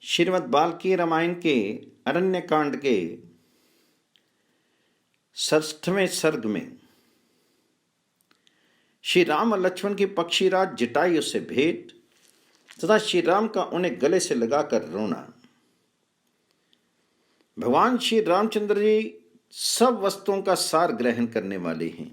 श्रीमद् वाल्मीकि रामायण के अरण्यकांड के 67वें सर्ग में श्री राम और लक्ष्मण की पक्षीराज जटायु से भेंट तथा श्री राम का उन्हें गले से लगाकर रोना। भगवान श्री रामचंद्र जी सब वस्तुओं का सार ग्रहण करने वाले हैं।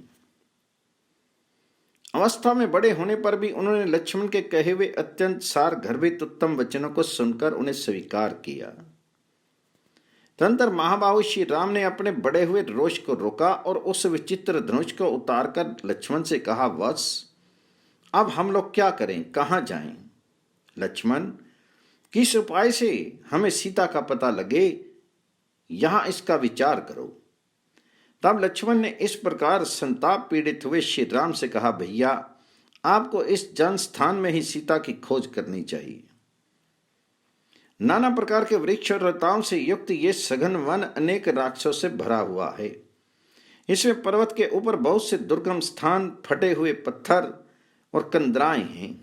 अवस्था में बड़े होने पर भी उन्होंने लक्ष्मण के कहे हुए अत्यंत सार गर्भित उत्तम वचनों को सुनकर उन्हें स्वीकार किया। तदंतर महाबाहु श्री राम ने अपने बढ़े हुए रोष को रोका और उस विचित्र धनुष को उतारकर लक्ष्मण से कहा, वत्स, अब हम लोग क्या करें, कहां जाएं? लक्ष्मण, किस उपाय से हमें सीता का पता लगे, यहां इसका विचार करो। तब लक्ष्मण ने इस प्रकार संताप पीड़ित हुए श्री राम से कहा, भैया, आपको इस जन स्थान में ही सीता की खोज करनी चाहिए। नाना प्रकार के वृक्ष और लताओं से युक्त ये सघन वन अनेक राक्षसों से भरा हुआ है। इसमें पर्वत के ऊपर बहुत से दुर्गम स्थान, फटे हुए पत्थर और कंदराएं हैं।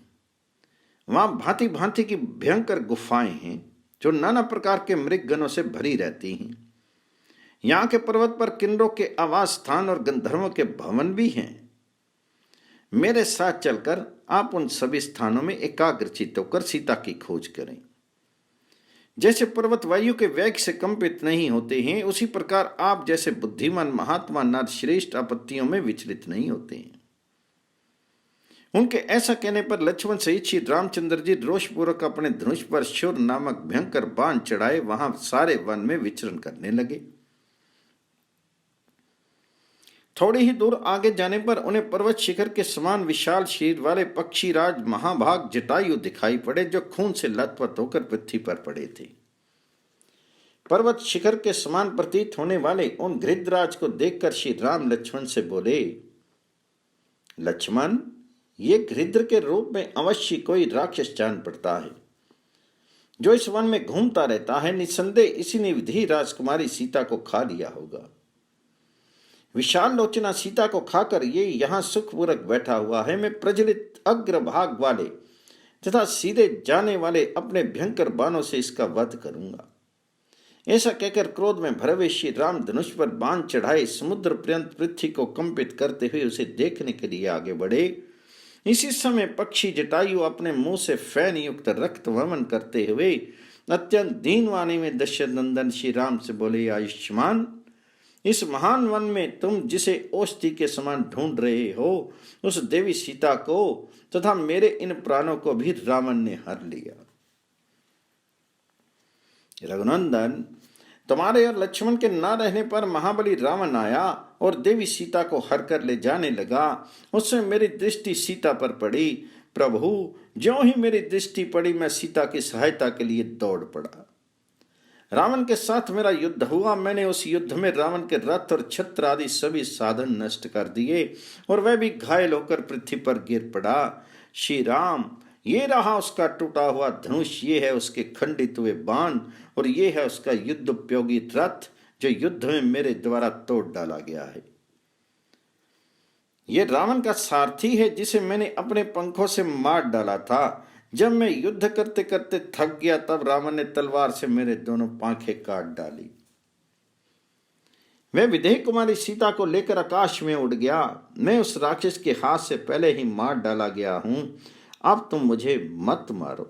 वहां भांति भांति की भयंकर गुफाएं हैं जो नाना प्रकार के मृगगणों से भरी रहती हैं। यहाँ के पर्वत पर किन्नरों के आवास स्थान और गंधर्वों के भवन भी हैं। मेरे साथ चलकर आप उन सभी स्थानों में एकाग्रचित्त होकर सीता की खोज करें। जैसे पर्वत वायु के वेग से कंपित नहीं होते हैं, उसी प्रकार आप जैसे बुद्धिमान महात्मा नर श्रेष्ठ आपत्तियों में विचलित नहीं होते हैं। उनके ऐसा कहने पर लक्ष्मण सहित श्री रामचंद्र जी रोषपूर्वक अपने धनुष पर शूर नामक भयंकर बाण चढ़ाए वहां सारे वन में विचरण करने लगे। थोड़ी ही दूर आगे जाने पर उन्हें पर्वत शिखर के समान विशाल शरीर वाले पक्षीराज महाभाग जटायु दिखाई पड़े, जो खून से लथपथ होकर पृथ्वी पर पड़े थे। पर्वत शिखर के समान प्रतीत होने वाले उन गृध्रराज को देखकर श्री राम लक्ष्मण से बोले, लक्ष्मण, ये गृध्र के रूप में अवश्य कोई राक्षस जान पड़ता है जो इस वन में घूमता रहता है। निस्संदेह इसी ने विधि राजकुमारी सीता को खा लिया होगा। विशाल लोचना सीता को खाकर ये यहाँ सुखपूर्वक बैठा हुआ है। मैं प्रज्वलित अग्रभाग वाले तथा सीधे जाने वाले अपने भयंकर बाणों से इसका वध करूंगा। ऐसा कहकर क्रोध में भरे हुए श्री राम धनुष पर बाण चढ़ाए समुद्र पर्यंत पृथ्वी को कंपित करते हुए उसे देखने के लिए आगे बढ़े। इसी समय पक्षी जटायु अपने मुंह से फैन युक्त रक्त वमन करते हुए अत्यंत दीन वाणी में दशरथ नंदन श्री राम से बोले, आयुष्मान, इस महान वन में तुम जिसे औषधि के समान ढूंढ रहे हो, उस देवी सीता को तथा मेरे इन प्राणों को भी रावण ने हर लिया। रघुनंदन, तुम्हारे और लक्ष्मण के न रहने पर महाबली रावण आया और देवी सीता को हर कर ले जाने लगा। उसमें मेरी दृष्टि सीता पर पड़ी। प्रभु, ज्यों ही मेरी दृष्टि पड़ी मैं सीता की सहायता के लिए दौड़ पड़ा। रावण के साथ मेरा युद्ध हुआ। मैंने उस युद्ध में रावण के रथ और छत्र आदि सभी साधन नष्ट कर दिए और वह भी घायल होकर पृथ्वी पर गिर पड़ा। श्री राम, ये रहा उसका टूटा हुआ धनुष, ये है उसके खंडित हुए बाण और ये है उसका युद्ध उपयोगी रथ जो युद्ध में मेरे द्वारा तोड़ डाला गया है। ये रावण का सारथी है जिसे मैंने अपने पंखों से मार डाला था। जब मैं युद्ध करते करते थक गया तब रावण ने तलवार से मेरे दोनों पांखें काट डाली। वह विदेह कुमारी सीता को लेकर आकाश में उड़ गया। मैं उस राक्षस के हाथ से पहले ही मार डाला गया हूं। अब तुम मुझे मत मारो।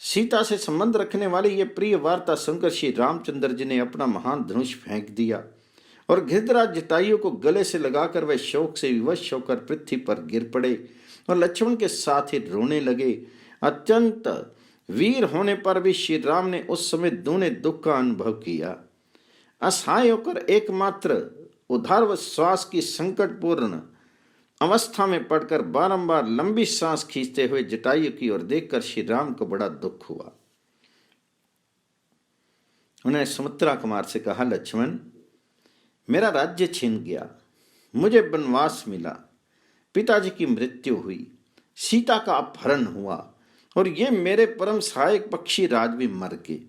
सीता से संबंध रखने वाली ये प्रिय वार्ता सुनकर श्री रामचंद्र जी ने अपना महान धनुष फेंक दिया और गृध्रराज जटायु को गले से लगाकर वह शोक से विवश होकर पृथ्वी पर गिर पड़े और लक्ष्मण के साथ ही रोने लगे। अत्यंत वीर होने पर भी श्री राम ने उस समय दूने दुख का अनुभव किया। असहाय होकर एकमात्र उदार व श्वास की संकटपूर्ण अवस्था में पड़कर बारंबार लंबी सांस खींचते हुए जटायु की ओर देखकर श्री राम को बड़ा दुख हुआ। उन्होंने सुमित्रा कुमार से कहा, लक्ष्मण, मेरा राज्य छिन गया, मुझे वनवास मिला, पिताजी की मृत्यु हुई, सीता का अपहरण हुआ और ये मेरे परम सहायक पक्षी राज भी मर गए।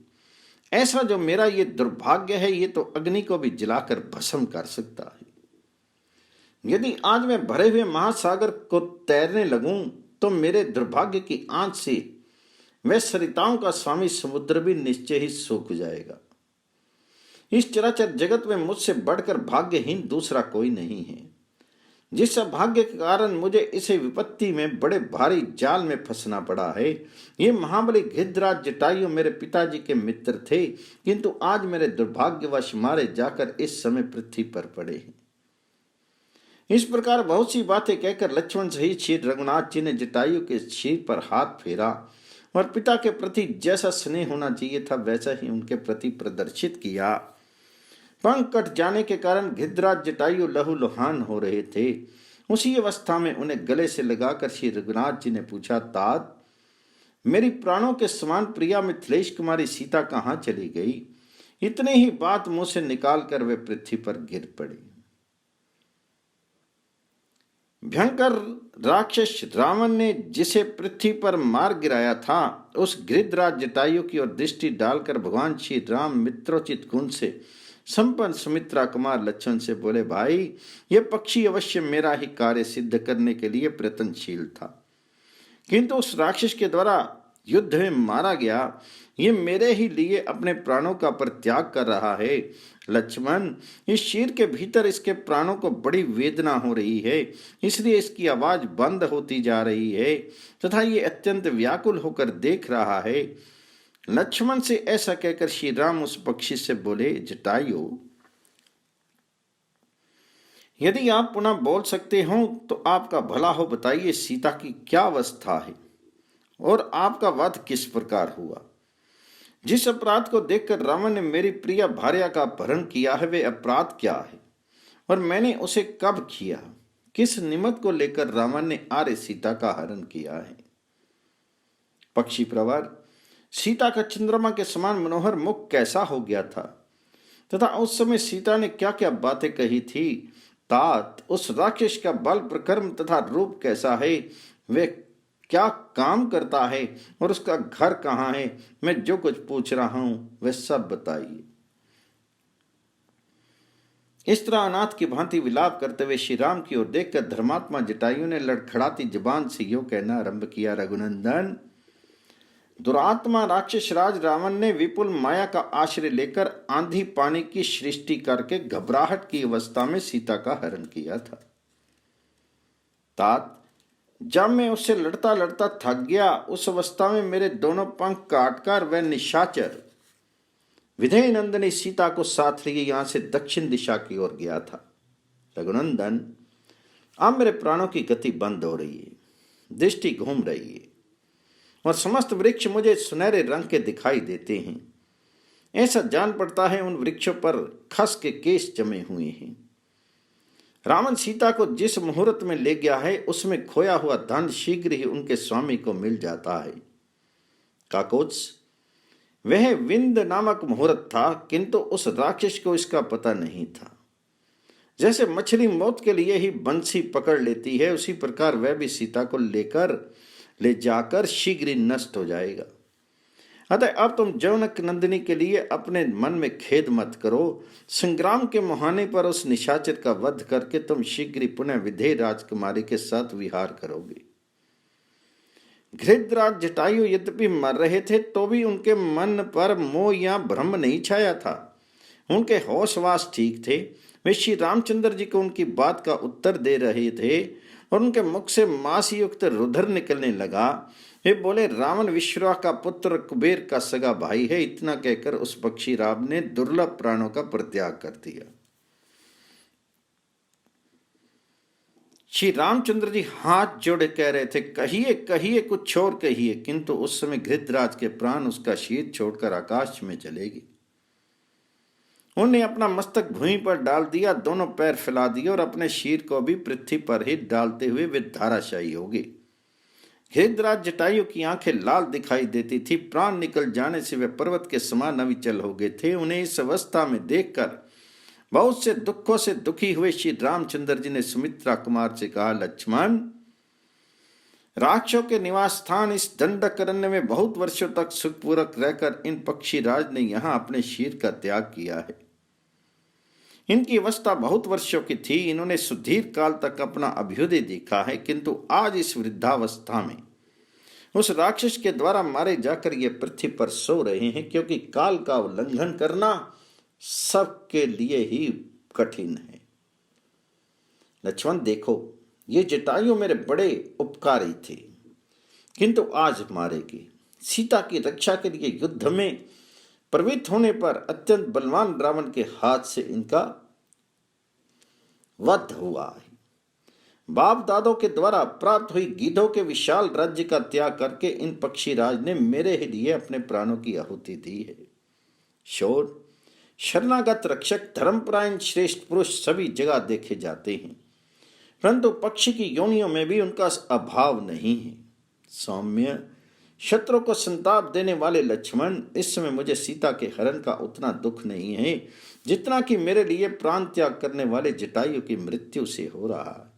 ऐसा जो मेरा ये दुर्भाग्य है, ये तो अग्नि को भी जलाकर भस्म कर सकता है। यदि आज मैं भरे हुए महासागर को तैरने लगूं तो मेरे दुर्भाग्य की आंच से वह सरिताओं का स्वामी समुद्र भी निश्चय ही सूख जाएगा। इस चराचर जगत में मुझसे बढ़कर भाग्यहीन दूसरा कोई नहीं है। जिस अभाग्य के कारण मुझे इसे विपत्ति में बड़े भारी जाल में फंसना पड़ा है, ये महाबली घृतराज जटायु मेरे पिताजी के मित्र थे, किंतु आज मेरे दुर्भाग्यवश मारे जाकर इस समय पृथ्वी पर पड़े हैं। इस प्रकार बहुत सी बातें कहकर लक्ष्मण सहित श्री रघुनाथ जी ने जटायु के सिर पर हाथ फेरा और पिता के प्रति जैसा स्नेह होना चाहिए था वैसा ही उनके प्रति प्रदर्शित किया। पंख कट जाने के कारण घृतराज जटायु लहूलुहान हो रहे थे। उसी अवस्था में उन्हें गले से लगाकर श्री रघुनाथ जी ने पूछा, तात, मेरी प्राणों के समान प्रिया मिथिलेश कुमारी सीता कहाँ चली गई? इतने ही बात मुंह से निकालकर वे पृथ्वी पर गिर पड़े। भयंकर राक्षस रावण ने जिसे पृथ्वी पर मार गिराया था, उस घृतराज जटायु की ओर दृष्टि डालकर भगवान श्री राम मित्रोचित गुण से संपन्न सुमित्रा कुमार लक्ष्मण से बोले, भाई, यह पक्षी अवश्य मेरा ही कार्य सिद्ध करने के लिए प्रयत्नशील था, किंतु उस राक्षस के द्वारा युद्ध में मारा गया। ये मेरे ही लिए अपने प्राणों का परित्याग कर रहा है। लक्ष्मण, इस शीर के भीतर इसके प्राणों को बड़ी वेदना हो रही है, इसलिए इसकी आवाज बंद होती जा रही है तथा ये अत्यंत व्याकुल होकर देख रहा है। लक्ष्मण से ऐसा कहकर श्री राम उस पक्षी से बोले, जटायु, यदि आप पुनः बोल सकते हो तो आपका भला हो, बताइए सीता की क्या अवस्था है और आपका वध किस प्रकार हुआ? जिस अपराध को देखकर रावण ने मेरी प्रिय भार्या का अपहरण किया है, वे अपराध क्या है और मैंने उसे कब किया? किस निमित्त को लेकर रावण ने आर्य सीता का हरण किया है? पक्षी प्रवर, सीता का चंद्रमा के समान मनोहर मुख कैसा हो गया था तथा उस समय सीता ने क्या क्या बातें कही थी? तात, उस राक्षस का बल प्रक्रम तथा रूप कैसा है? वे क्या काम करता है और उसका घर कहाँ है? मैं जो कुछ पूछ रहा हूं वह सब बताइए। इस तरह अनाथ की भांति विलाप करते हुए श्री राम की ओर देखकर धर्मात्मा जटायु ने लड़खड़ाती जुबान से यो कहना आरंभ किया, रघुनंदन, दुरात्मा राक्षस राज रावण ने विपुल माया का आश्रय लेकर आंधी पानी की सृष्टि करके घबराहट की अवस्था में सीता का हरण किया था। तात, जब मैं उससे लड़ता लड़ता थक गया, उस अवस्था में मेरे दोनों पंख काटकर वह निशाचर विधेय नंदनी सीता को साथ लिए यहां से दक्षिण दिशा की ओर गया था। रघुनंदन, अब मेरे प्राणों की गति बंद हो रही है, दृष्टि घूम रही है और समस्त वृक्ष मुझे सुनहरे रंग के दिखाई देते हैं। ऐसा जान पड़ता है उन वृक्षों पर खस के केश जमे हुए हैं। रावण सीता को जिस मुहूर्त में ले गया है, उसमें खोया हुआ धन शीघ्र ही उनके स्वामी को मिल जाता है। काकोत्स, वह विंद नामक मुहूर्त था, किंतु उस राक्षस को इसका पता नहीं था। जैसे मछली मौत के लिए ही बंसी पकड़ लेती है, उसी प्रकार वह भी सीता को ले जाकर शीघ्र ही नष्ट हो जाएगा। अतः अब तुम जौनक नंदिनी के लिए अपने मन में खेद मत करो। संग्राम के मुहाने पर उस निशाचर का वध करके तुम शीघ्र ही पुनः विधेय राजकुमारी के साथ विहार करोगे। घृतराज जटायु यद्यपि मर रहे थे तो भी उनके मन पर मोह या भ्रम नहीं छाया था। उनके होशवास ठीक थे। वे श्री रामचंद्र जी को उनकी बात का उत्तर दे रहे थे और उनके मुख से मांस युक्त रुधिर निकलने लगा। वे बोले, रावण विश्वा का पुत्र कुबेर का सगा भाई है। इतना कहकर उस पक्षी राम ने दुर्लभ प्राणों का परित्याग कर दिया। श्री रामचंद्र जी हाथ जोड़े कह रहे थे, कहिए कहिए, कुछ और कहिए, किंतु उस समय घृतराज के प्राण उसका शीर छोड़कर आकाश में चले गए। उन्हें अपना मस्तक भूमि पर डाल दिया, दोनों पैर फैला दिए और अपने शीर को भी पृथ्वी पर ही डालते हुए वे धाराशायी हो गए। घृतराज जटायु की आंखें लाल दिखाई देती थी। प्राण निकल जाने से वे पर्वत के समान अविचल हो गए थे। उन्हें इस अवस्था में देखकर बहुत से दुखों से दुखी हुए श्री रामचंद्र जी ने सुमित्रा कुमार से कहा, लक्ष्मण, राक्षसों के निवास स्थान इस दंडकारण्य में बहुत वर्षों तक सुखपूर्वक रहकर इन पक्षी राज ने यहाँ अपने शीर का त्याग किया है। इनकी अवस्था बहुत वर्षों की थी। इन्होंने सुदीर्घ काल तक अपना अभ्युदय देखा है, किंतु आज इस वृद्धावस्था में उस राक्षस के द्वारा मारे जाकर ये पृथ्वी पर सो रहे हैं, क्योंकि काल का उल्लंघन करना सबके लिए ही कठिन है। लक्ष्मण देखो, ये जटायु मेरे बड़े उपकारी थे, किंतु आज मारेगी। सीता की रक्षा के लिए युद्ध में प्रवृत्त होने पर अत्यंत बलवान रावण के हाथ से इनका वध हुआ है। बाप दादों के द्वारा प्राप्त हुई गीधों के विशाल राज्य का त्याग करके इन पक्षीराज ने मेरे ही लिए अपने प्राणों की आहुति दी है। शोर, शरणागत रक्षक, धर्मपरायण श्रेष्ठ पुरुष सभी जगह देखे जाते हैं, परंतु पक्षी की योनियों में भी उनका अभाव नहीं है। सौम्य, शत्रु को संताप देने वाले लक्ष्मण, इस समय मुझे सीता के हरण का उतना दुख नहीं है जितना कि मेरे लिए प्राण त्याग करने वाले जटायु की मृत्यु से हो रहा है।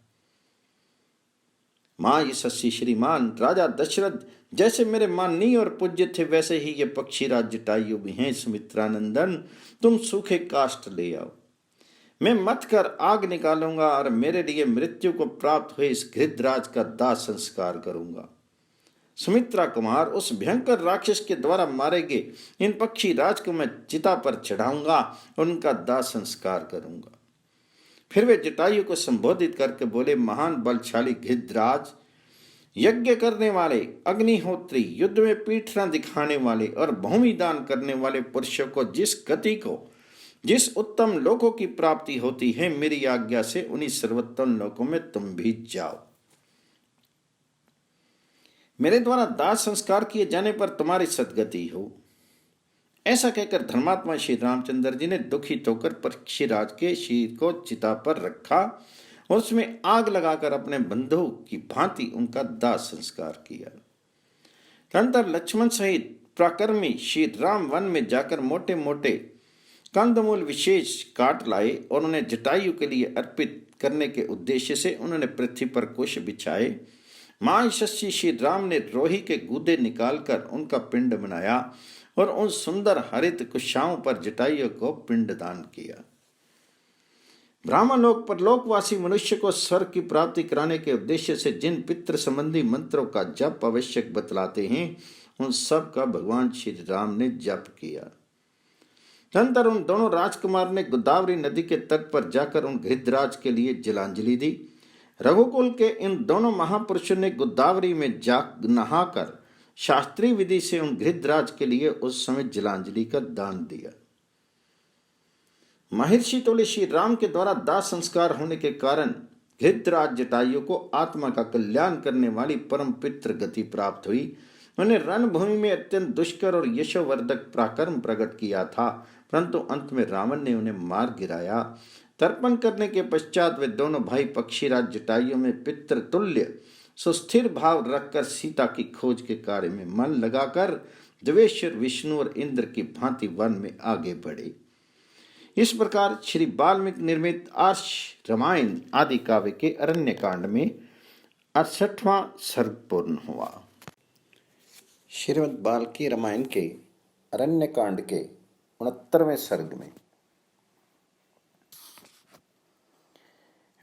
माँ यशस्वी श्रीमान राजा दशरथ जैसे मेरे माननीय और पूज्य थे, वैसे ही ये पक्षीराज जटायु भी हैं। सुमित्रानंदन, तुम सूखे काष्ठ ले आओ, मैं मत कर आग निकालूंगा और मेरे लिए मृत्यु को प्राप्त हुए इस घृतराज का दाह संस्कार करूंगा। सुमित्रा कुमार, उस भयंकर राक्षस के द्वारा मारे गए इन पक्षी राज को मैं चिता पर चढ़ाऊंगा और उनका दाह संस्कार करूंगा। फिर वे जटायु को संबोधित करके बोले, महान बलशाली घृतराज, यज्ञ करने वाले, अग्निहोत्री, युद्ध में पीठ न दिखाने वाले और भूमि दान करने वाले पुरुषों को जिस गति को, जिस उत्तम लोकों की प्राप्ति होती है, मेरी आज्ञा से उन्हीं सर्वोत्तम लोकों में तुम भी जाओ। मेरे द्वारा दाह संस्कार किए जाने पर तुम्हारी सदगति हो। ऐसा कहकर धर्मात्मा श्री रामचंद्र जी ने दुखित होकर पक्षीराज के शीर को चिता पर रखा और उसमें आग लगाकर अपने बंधु की भांति उनका दाह संस्कार किया। तदनंतर लक्ष्मण सहित पराक्रमी श्री राम वन में जाकर मोटे मोटे कंदमूल विशेष काट लाए और उन्हें जटायु के लिए अर्पित करने के उद्देश्य से उन्होंने पृथ्वी पर कुश बिछाए। मां यशस्वी श्री राम ने रोही के गूदे निकालकर उनका पिंड बनाया और उन सुंदर हरित कुशाओं पर जटायु को पिंडदान किया। ब्रह्मलोक पर लोकवासी मनुष्य को स्वर्ग की प्राप्ति कराने के उद्देश्य से जिन पितृ संबंधी मंत्रों का जप आवश्यक बतलाते हैं, उन सब का भगवान श्री राम ने जप किया। तदनंतर उन दोनों राजकुमार ने गोदावरी नदी के तट पर जाकर उन घृतराज के लिए जलांजलि दी। रघुकुल के इन दोनों महापुरुषों ने गोदावरी में जा नहाकर शास्त्रीय विधि से उन घृतराज के लिए उस समय जलांजलि का दान दिया। महर्षि तुल्य श्री राम के द्वारा दाह संस्कार होने के कारण घृतराज जटायु को आत्मा का कल्याण करने वाली परम पितृ गति प्राप्त हुई। उन्हें रणभूमि में अत्यंत दुष्कर और यशोवर्धक पराक्रम प्रकट किया था, परंतु अंत में रावण ने उन्हें मार गिराया। तर्पण करने के पश्चात वे दोनों भाई पक्षीराज जटायु में पितृतुल्य सुस्थिर भाव रखकर सीता की खोज के कार्य में मन लगाकर देवेश्वर विष्णु और इंद्र की भांति वन में आगे बढ़े। इस प्रकार श्री वाल्मीकि निर्मित आर्ष रामायण आदि काव्य के अरण्य कांड में 68वां सर्ग पूर्ण हुआ। श्रीमद् वाल्मीकि रामायण के अरण्य कांड के 69वें सर्ग में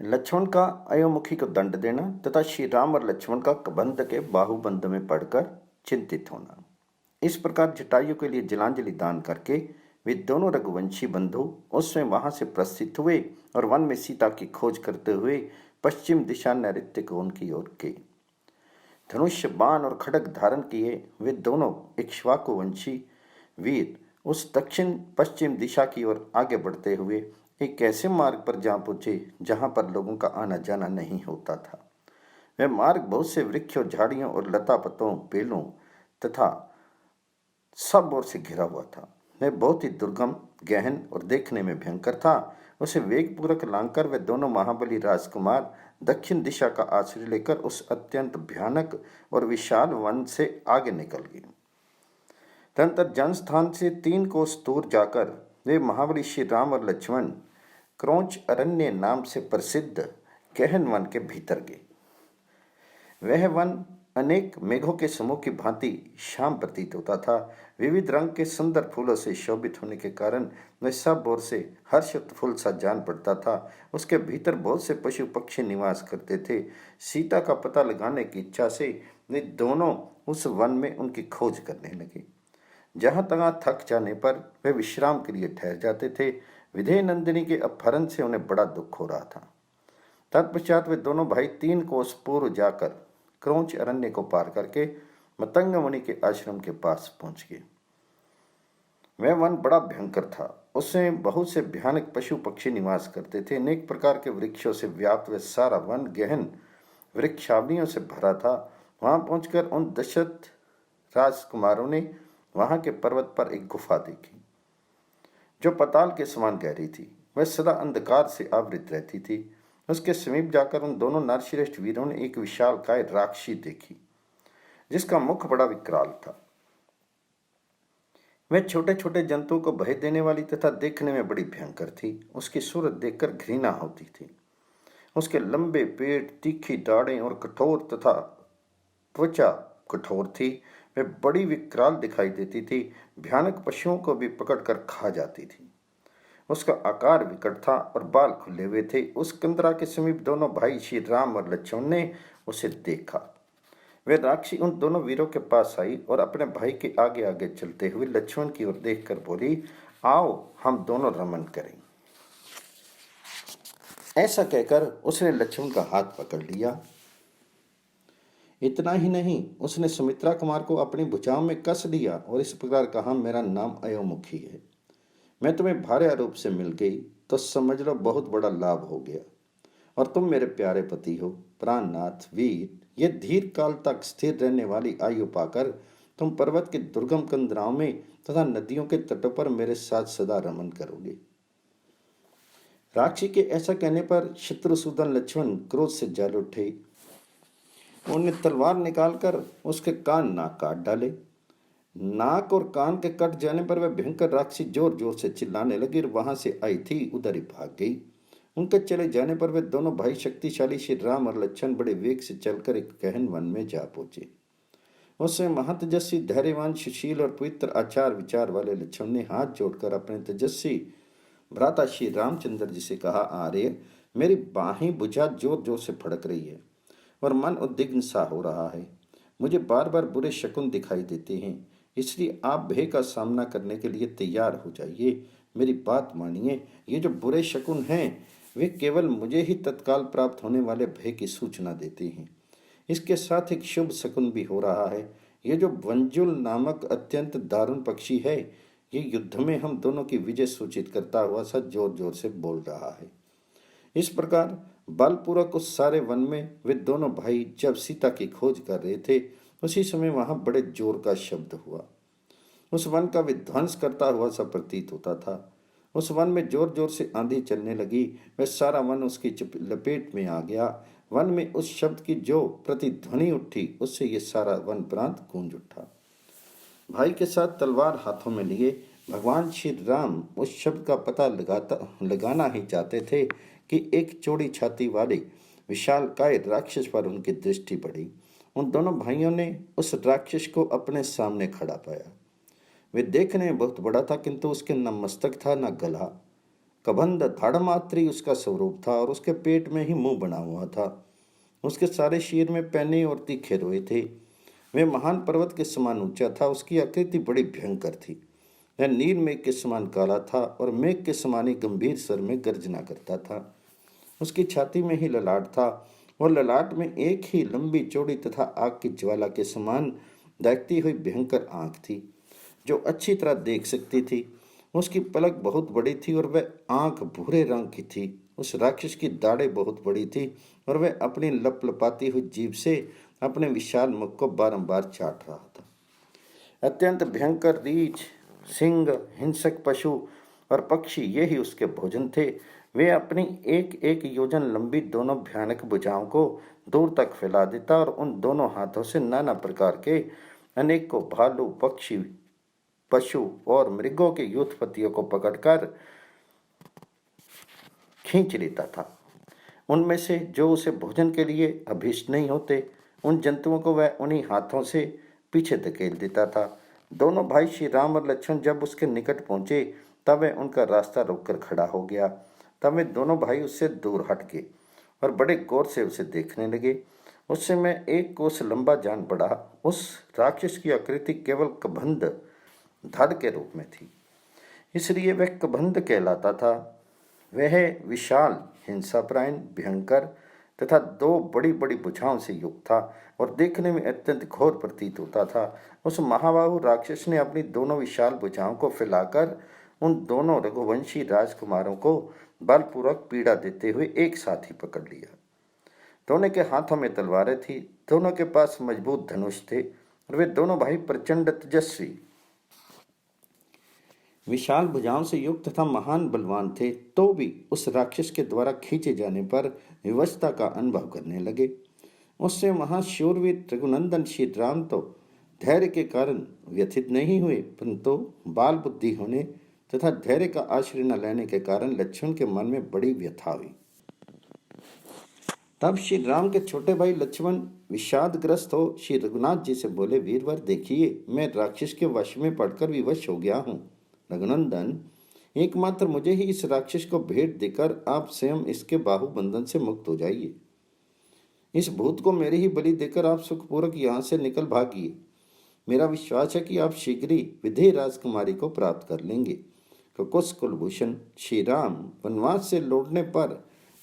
लक्ष्मण का अयोमुखी को दंड देना तथा श्री राम और लक्ष्मण का कबंध के बाहुबंध में पड़कर चिंतित होना। इस प्रकार जटायु के लिए जलांजलि दान करके वे दोनों रघुवंशी बंधु उस समय वहां से प्रस्थित हुए और वन में सीता की खोज करते हुए पश्चिम दिशा नैऋत्य कोण की ओर गए। धनुष्य, बाण और खड्ग धारण किए वे दोनों इक्ष्वाकु वंशी वीर उस दक्षिण पश्चिम दिशा की ओर आगे बढ़ते हुए एक ऐसे मार्ग पर जा पहुंचे जहां पर लोगों का आना जाना नहीं होता था। वह मार्ग बहुत से वृक्षों, झाड़ियों और लता पतों, बेलों तथा सब ओर से घिरा हुआ था। वह बहुत ही दुर्गम, गहन और देखने में भयंकर था। उसे वेगपूर्वक लांघकर वे दोनों महाबली राजकुमार दक्षिण दिशा का आश्रय लेकर उस अत्यंत भयानक और विशाल वन से आगे निकल गए। तदनंतर जनस्थान से 3 कोस दूर जाकर वे महाबली श्री राम और लक्ष्मण क्रौंच अरण्य नाम से प्रसिद्ध गहन वन के भीतर गए। वह वन अनेक मेघों के समूह की भांति श्याम प्रतीत होता था। विविध रंग के सुंदर फूलों से शोभित होने के कारण वह सब ओर से हर्ष फूल सा जान पड़ता था। उसके भीतर बहुत से पशु पक्षी निवास करते थे। सीता का पता लगाने की इच्छा से वे दोनों उस वन में उनकी खोज करने लगे। जहाँ तहाँ थक जाने पर वे विश्राम के लिए ठहर जाते थे। विधेय नंदिनी के अपहरण से उन्हें बड़ा दुख हो रहा था। तत्पश्चात वे दोनों भाई 3 कोस पूर्व जाकर क्रौंच अरण्य को पार करके मतंग मुनि के आश्रम के पास पहुंच गए। वह वन बड़ा भयंकर था। उसमें बहुत से भयानक पशु पक्षी निवास करते थे। अनेक प्रकार के वृक्षों से व्याप्त वह सारा वन गहन वृक्षावनियों से भरा था। वहां पहुंचकर उन दशरथ राजकुमारों ने वहां के पर्वत पर एक गुफा देखी जो पताल के समान गहरी थी। वह सदा अंधकार से आवृत रहती थी। उसके समीप जाकर उन दोनों नरश्रेष्ठ वीरों ने एक विशालकाय राक्षसी देखी जिसका मुख बड़ा विकराल था। वह छोटे छोटे जंतुओं को भय देने वाली तथा देखने में बड़ी भयंकर थी। उसकी सूरत देखकर घृणा होती थी। उसके लंबे पेट, तीखी दाढ़ें और कठोर तथा त्वचा कठोर थी। वह बड़ी विकराल दिखाई देती थी। भयानक पशुओं को भी पकड़कर खा जाती थी। उसका आकार विकट था और बाल खुले हुए थे। उस कंदरा के समीप दोनों भाई श्री राम और लक्ष्मण ने उसे देखा। वे राक्षसी उन दोनों वीरों के पास आई और अपने भाई के आगे आगे चलते हुए लक्ष्मण की ओर देखकर बोली, आओ हम दोनों रमन करें। ऐसा कहकर उसने लक्ष्मण का हाथ पकड़ लिया। इतना ही नहीं, उसने सुमित्रा कुमार को अपनी भुजाओं में कस लिया और इस प्रकार कहा, मेरा नाम अयोमुखी है। मैं तुम्हें भार्या रूप से मिल गई तो समझ लो बहुत बड़ा लाभ हो गया, और तुम मेरे प्यारे पति हो, प्राणनाथ, वीर। ये दीर्घ काल तक स्थिर रहने वाली आयु पाकर तुम पर्वत के दुर्गम कंदराओं में तथा नदियों के तटों पर मेरे साथ सदा रमन करोगे। राक्षसी के ऐसा कहने पर शत्रुसूदन लक्ष्मण क्रोध से जल उठे। उन्होंने तलवार निकालकर उसके कान नाक काट डाले। नाक और कान के कट जाने पर वह भयंकर राक्षसी जोर जोर से चिल्लाने लगी और वहां से आई थी उधर ही भाग गई। उनके चले जाने पर वे दोनों भाई शक्तिशाली श्री राम और लक्ष्मण बड़े वेग से चलकर एक गहन वन में जा पहुंचे। उसमें महातेजस्वी, धैर्यवान, सुशील और पवित्र आचार विचार वाले लक्ष्मण ने हाथ जोड़कर अपने तेजस्वी भ्राता श्री रामचंद्र जी से कहा, आर्य, मेरी बाहें भुजा जोर जोर से फड़क रही है और मन उद्विग्न सा हो रहा है। मुझे बार बार बुरे शकुन दिखाई देते हैं, इसलिए आप भय का सामना करने के लिए तैयार हो जाइए। मेरी बात मानिए। ये जो बुरे शकुन हैं वे केवल मुझे ही तत्काल प्राप्त होने वाले भय की सूचना देते हैं। इसके साथ एक शुभ शकुन भी हो रहा है। ये जो वंजुल नामक अत्यंत दारुण पक्षी है, ये युद्ध में हम दोनों की विजय सूचित करता हुआ सा जोर जोर से बोल रहा है। इस प्रकार बलपूर्वक उस सारे वन में वे दोनों भाई जब सीता की खोज कर रहे थे, उसी समय वहां बड़े जोर का शब्द हुआ। उस वन का विध्वंस करता हुआ सा प्रतीत होता था। उस वन में जोर जोर से आंधी चलने लगी। वह सारा वन उसकी लपेट में आ गया। वन में उस शब्द की जो प्रतिध्वनि उठी, उससे ये सारा वन प्रांत गूंज उठा। भाई के साथ तलवार हाथों में लिए भगवान श्री राम उस शब्द का पता लगाना ही चाहते थे कि एक चौड़ी छाती वाले विशालकाय राक्षस पर उनकी दृष्टि पड़ी। उन दोनों भाइयों ने उस राक्षस को अपने सामने खड़ा पाया। वे देखने में बहुत बड़ा था, किंतु उसके न मस्तक था न गला। कबंध धाड़मात्री उसका स्वरूप था और उसके पेट में ही मुंह बना हुआ था। उसके सारे शरीर में पैने और तीखे रोए थे। वह महान पर्वत के समान ऊंचा था। उसकी आकृति बड़ी भयंकर थी। वह नील मेघ के समान काला था और मेघ के समान ही गंभीर स्वर में गर्जना करता था। उसकी छाती में ही ललाट था और ललाट में एक ही लंबी चौड़ी तथा आग की ज्वाला के समान दहकती हुई भयंकर आंख थी जो अच्छी तरह देख सकती थी। उसकी पलक बहुत बड़ी थी और वह आंख भूरे रंग की थी। उस राक्षस की दाढ़ें बहुत बड़ी थी और वह अपनी लपलपाती हुई जीभ से अपने विशाल मुख को बारंबार चाट रहा था। अत्यंत भयंकर रीछ, सिंह, हिंसक पशु और पक्षी ये ही उसके भोजन थे। वे अपनी एक एक योजन लंबी दोनों भयानक भुजाओं को दूर तक फैला देता और उन दोनों हाथों से नाना प्रकार के अनेकों भालू, पक्षी, पशु और मृगों के युद्धपतियों को पकड़कर खींच लेता था। उनमें से जो उसे भोजन के लिए अभीष्ट नहीं होते, उन जंतुओं को वह उन्हीं हाथों से पीछे धकेल देता था। दोनों भाई श्री राम और लक्ष्मण जब उसके निकट पहुंचे, तब वह उनका रास्ता रोककर खड़ा हो गया। तब वे दोनों भाई उससे दूर हट गए और बड़े गौर से उसे देखने लगे। उससे मैं एक कोस लंबा जान पड़ा। उस राक्षस की आकृति केवल कबंध धड़ के रूप में थी, इसलिए वह कबंध कहलाता था। वह विशाल, हिंसापरायण, भयंकर तथा दो बड़ी बड़ी भुजाओं से युक्त था और देखने में अत्यंत घोर प्रतीत होता था। उस महाबाहु राक्षस ने अपनी दोनों विशाल भुजाओं को फैलाकर उन दोनों रघुवंशी राजकुमारों को बलपूर्वक पीड़ा देते हुए एक साथ ही पकड़ लिया। दोनों के हाथों में तलवारें थी, दोनों के पास मजबूत धनुष थे और वे दोनों भाई प्रचंड तेजस्वी, विशाल भुजाओं से युक्त तथा महान बलवान थे, तो भी उस राक्षस के द्वारा खींचे जाने पर विवशता का अनुभव करने लगे। उससे महाशूरवीर रघुनंदन श्री राम तो धैर्य के कारण व्यथित नहीं हुए, परंतु बाल बुद्धि होने तथा धैर्य का आश्रय न लेने के कारण लक्ष्मण के मन में बड़ी व्यथा हुई। तब श्री राम के छोटे भाई लक्ष्मण विषादग्रस्त हो श्री रघुनाथ जी से बोले, वीरवर देखिए, मैं राक्षस के वश में पड़कर विवश हो गया हूँ। रघुनंदन, एकमात्र मुझे ही इस राक्षस को भेंट देकर आप स्वयं इसके बाहुबंधन से मुक्त हो जाइए। इस भूत को मेरी ही बलि देकर आप सुखपूर्वक यहाँ से निकल भागिए। मेरा विश्वास है कि आप शीघ्र ही विधेय राजकुमारी को प्राप्त कर लेंगे। कुकुस कुलभूषण श्री राम वनवास से लौटने पर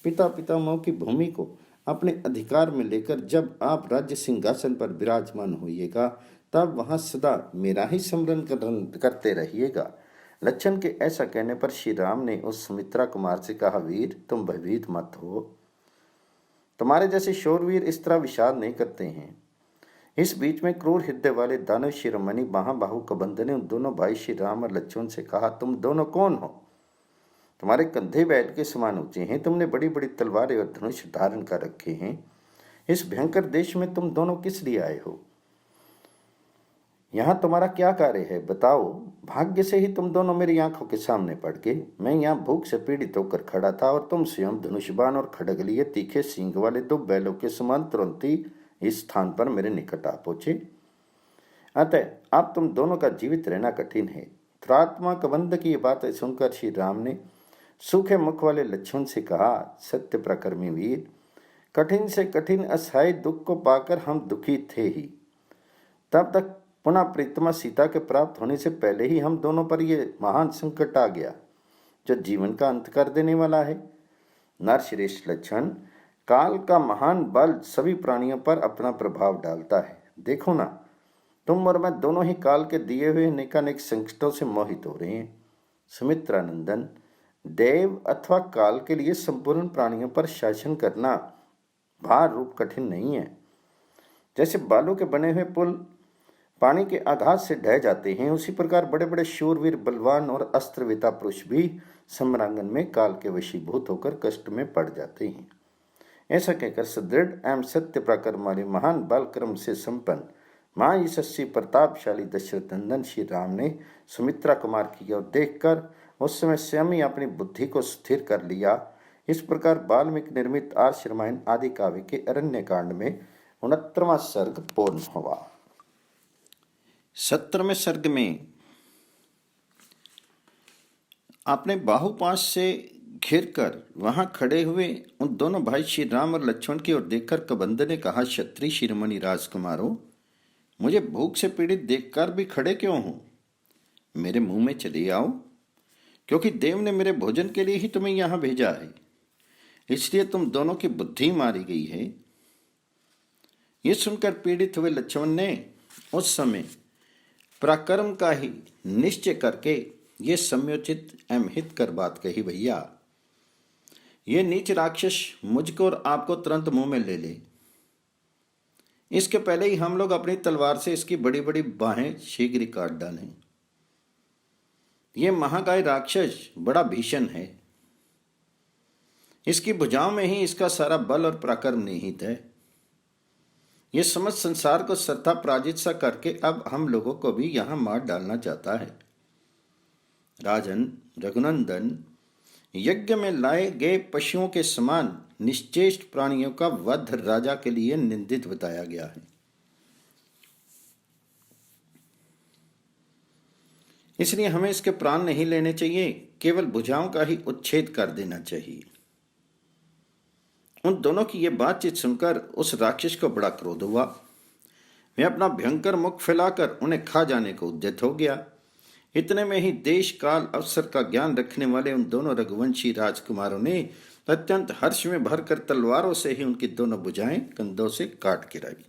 पिता पितामहों की भूमि को अपने अधिकार में लेकर जब आप राज्य सिंहासन पर विराजमान होइएगा, तब वहां सदा मेरा ही स्मरण करते रहिएगा। लक्ष्मण के ऐसा कहने पर श्री राम ने उस सुमित्रा कुमार से कहा, वीर, तुम भयभीत मत हो। तुम्हारे जैसे शूरवीर इस तरह विषाद नहीं करते हैं। इस बीच में क्रूर हृदय वाले दानव शिरोमणि महाबाहु कबंध ने उन दोनों भाई श्री राम और लक्ष्मण से कहा, तुम दोनों कौन हो? तुम्हारे कंधे बैल के समान ऊंचे हैं, तुमने बड़ी बड़ी तलवारें और धनुष धारण कर रखे हैं। इस भयंकर देश में तुम दोनों किस लिए आए हो? यहाँ तुम्हारा क्या कार्य है, बताओ। भाग्य से ही तुम दोनों मेरी आंखों के सामने पड़ गए। मैं यहाँ भूख से पीड़ित होकर खड़ा था और तुम स्वयं धनुषबाण और खड़ग लिए तीखे सींग वाले दो बैलों के समान तुरंत ही इस स्थान पर मेरे निकट आ पहुंचे। अतः अब तुम दोनों का जीवित रहना कठिन है। त्रात्मा कबंध की बात सुनकर श्री राम ने सूखे मुख वाले लक्ष्मण से कहा, सत्य प्रकर्मी वीर, कठिन से कठिन अस्थायी दुख को पाकर हम दुखी थे ही। तब तक पुनः प्रीतमा सीता के प्राप्त होने से पहले ही हम दोनों पर यह महान संकट आ गया, जो जीवन का अंत कर देने वाला है। नरश्रेष्ठ लक्ष्मण, काल का महान बल सभी प्राणियों पर अपना प्रभाव डालता है। देखो ना, तुम और मैं दोनों ही काल के दिए हुए अनेकानेक संकटों से मोहित हो रहे हैं। सुमित्रानंदन, देव अथवा काल के लिए संपूर्ण प्राणियों पर शासन करना भार रूप कठिन नहीं है। जैसे बालों के बने हुए पुल पानी के आघात से ढह जाते हैं, उसी प्रकार बड़े बड़े शूरवीर, बलवान और अस्त्रविता पुरुष भी सम्रांगन में काल के वशीभूत होकर कष्ट में पड़ जाते हैं। ऐसा कहकर सुदृढ़ एवं सत्य पराक्रम वाले महान बालक्रम से संपन्न महायशस्वी प्रतापशाली दशरथ नंदन श्री राम ने सुमित्रा कुमार की ओर देखकर उस समय स्वयं ही अपनी बुद्धि को स्थिर कर लिया। इस प्रकार वाल्मीकि निर्मित आर्ष रामायण आदि काव्य के अरण्य कांड में 69वां सर्ग पूर्ण हुआ। 17वें सर्ग में आपने बाहुपाश से घिरकर वहां खड़े हुए उन दोनों भाई श्री राम और लक्ष्मण की ओर देखकर कबंध ने कहा, क्षत्रिय शिरोमणि राजकुमारों, मुझे भूख से पीड़ित देखकर भी खड़े क्यों हो? मेरे मुंह में चले आओ, क्योंकि देव ने मेरे भोजन के लिए ही तुम्हें यहां भेजा है, इसलिए तुम दोनों की बुद्धि मारी गई है। ये सुनकर पीड़ित हुए लक्ष्मण ने उस समय पराक्रम का ही निश्चय करके ये सम्योचित एवं हितकर बात कही, भैया ये नीच राक्षस मुझको और आपको तुरंत मुंह में ले ले। इसके पहले ही हम लोग अपनी तलवार से इसकी बड़ी बड़ी बाहें शीघ्र काट डालें। ये महाकाय राक्षस बड़ा भीषण है, इसकी भुजाओं में ही इसका सारा बल और पराक्रम निहित है। ये समस्त संसार को सत्ता पराजित सा करके अब हम लोगों को भी यहां मार डालना चाहता है। राजन रघुनंदन, यज्ञ में लाए गए पशुओं के समान निश्चेष्ट प्राणियों का वध राजा के लिए निंदित बताया गया है। इसलिए हमें इसके प्राण नहीं लेने चाहिए, केवल भुजाओं का ही उच्छेद कर देना चाहिए। उन दोनों की ये बातचीत सुनकर उस राक्षस को बड़ा क्रोध हुआ। वह अपना भयंकर मुख फैलाकर उन्हें खा जाने को उद्यत हो गया। इतने में ही देश काल अवसर का ज्ञान रखने वाले उन दोनों रघुवंशी राजकुमारों ने अत्यंत हर्ष में भरकर तलवारों से ही उनकी दोनों भुजाएं कंधों से काट गिराई।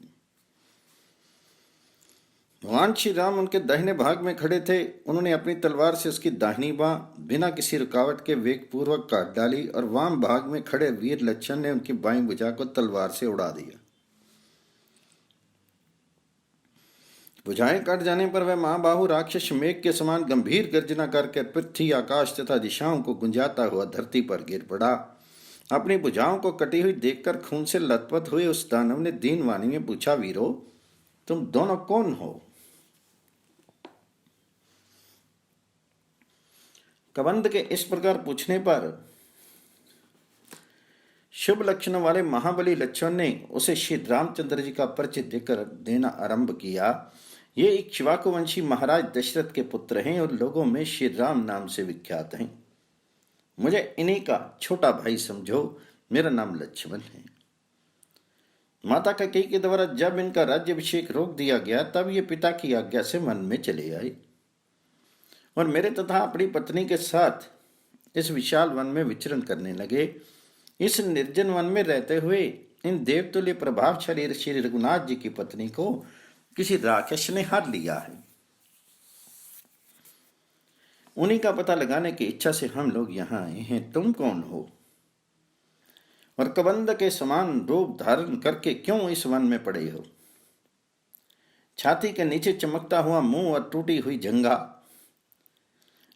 भगवान श्री राम उनके दाहिने भाग में खड़े थे। उन्होंने अपनी तलवार से उसकी दाहिनी बां बिना किसी रुकावट के वेगपूर्वक काट डाली और वाम भाग में खड़े वीर लक्षण ने उनकी बाईं भुजा को तलवार से उड़ा दिया। भुजाएं कट जाने पर वह महाबाहु राक्षस मेघ के समान गंभीर गर्जना करके पृथ्वी, आकाश तथा दिशाओं को गुंजाता हुआ धरती पर गिर पड़ा। अपनी भुजाओं को कटी हुई देखकर खून से लथपथ हुए उस दानव ने दीन वाणी में पूछा, वीरो, तुम दोनों कौन हो? कबंध के इस प्रकार पूछने पर शुभ लक्षणों वाले महाबली लक्ष्मण ने उसे श्री रामचंद्र जी का परिचय देकर देना आरंभ किया। ये इक्ष्वाकु वंशी महाराज दशरथ के पुत्र हैं और लोगों में श्री राम नाम से विख्यात हैं। मुझे इन्हीं का छोटा भाई समझो। मेरा नाम लक्ष्मण है। माता कैकेयी के द्वारा जब इनका राज्याभिषेक रोक दिया गया तब ये पिता की आज्ञा से वन में चले आए और मेरे तथा अपनी पत्नी के साथ इस विशाल वन में विचरण करने लगे। इस निर्जन वन में रहते हुए इन देवतुल्य प्रभावशाली श्री रघुनाथ जी की पत्नी को किसी राक्षस ने हार लिया है। उन्हीं का पता लगाने की इच्छा से हम लोग यहाँ आए हैं। तुम कौन हो और कबंध के समान रूप धारण करके क्यों इस वन में पड़े हो? छाती के नीचे चमकता हुआ मुंह और टूटी हुई जंघा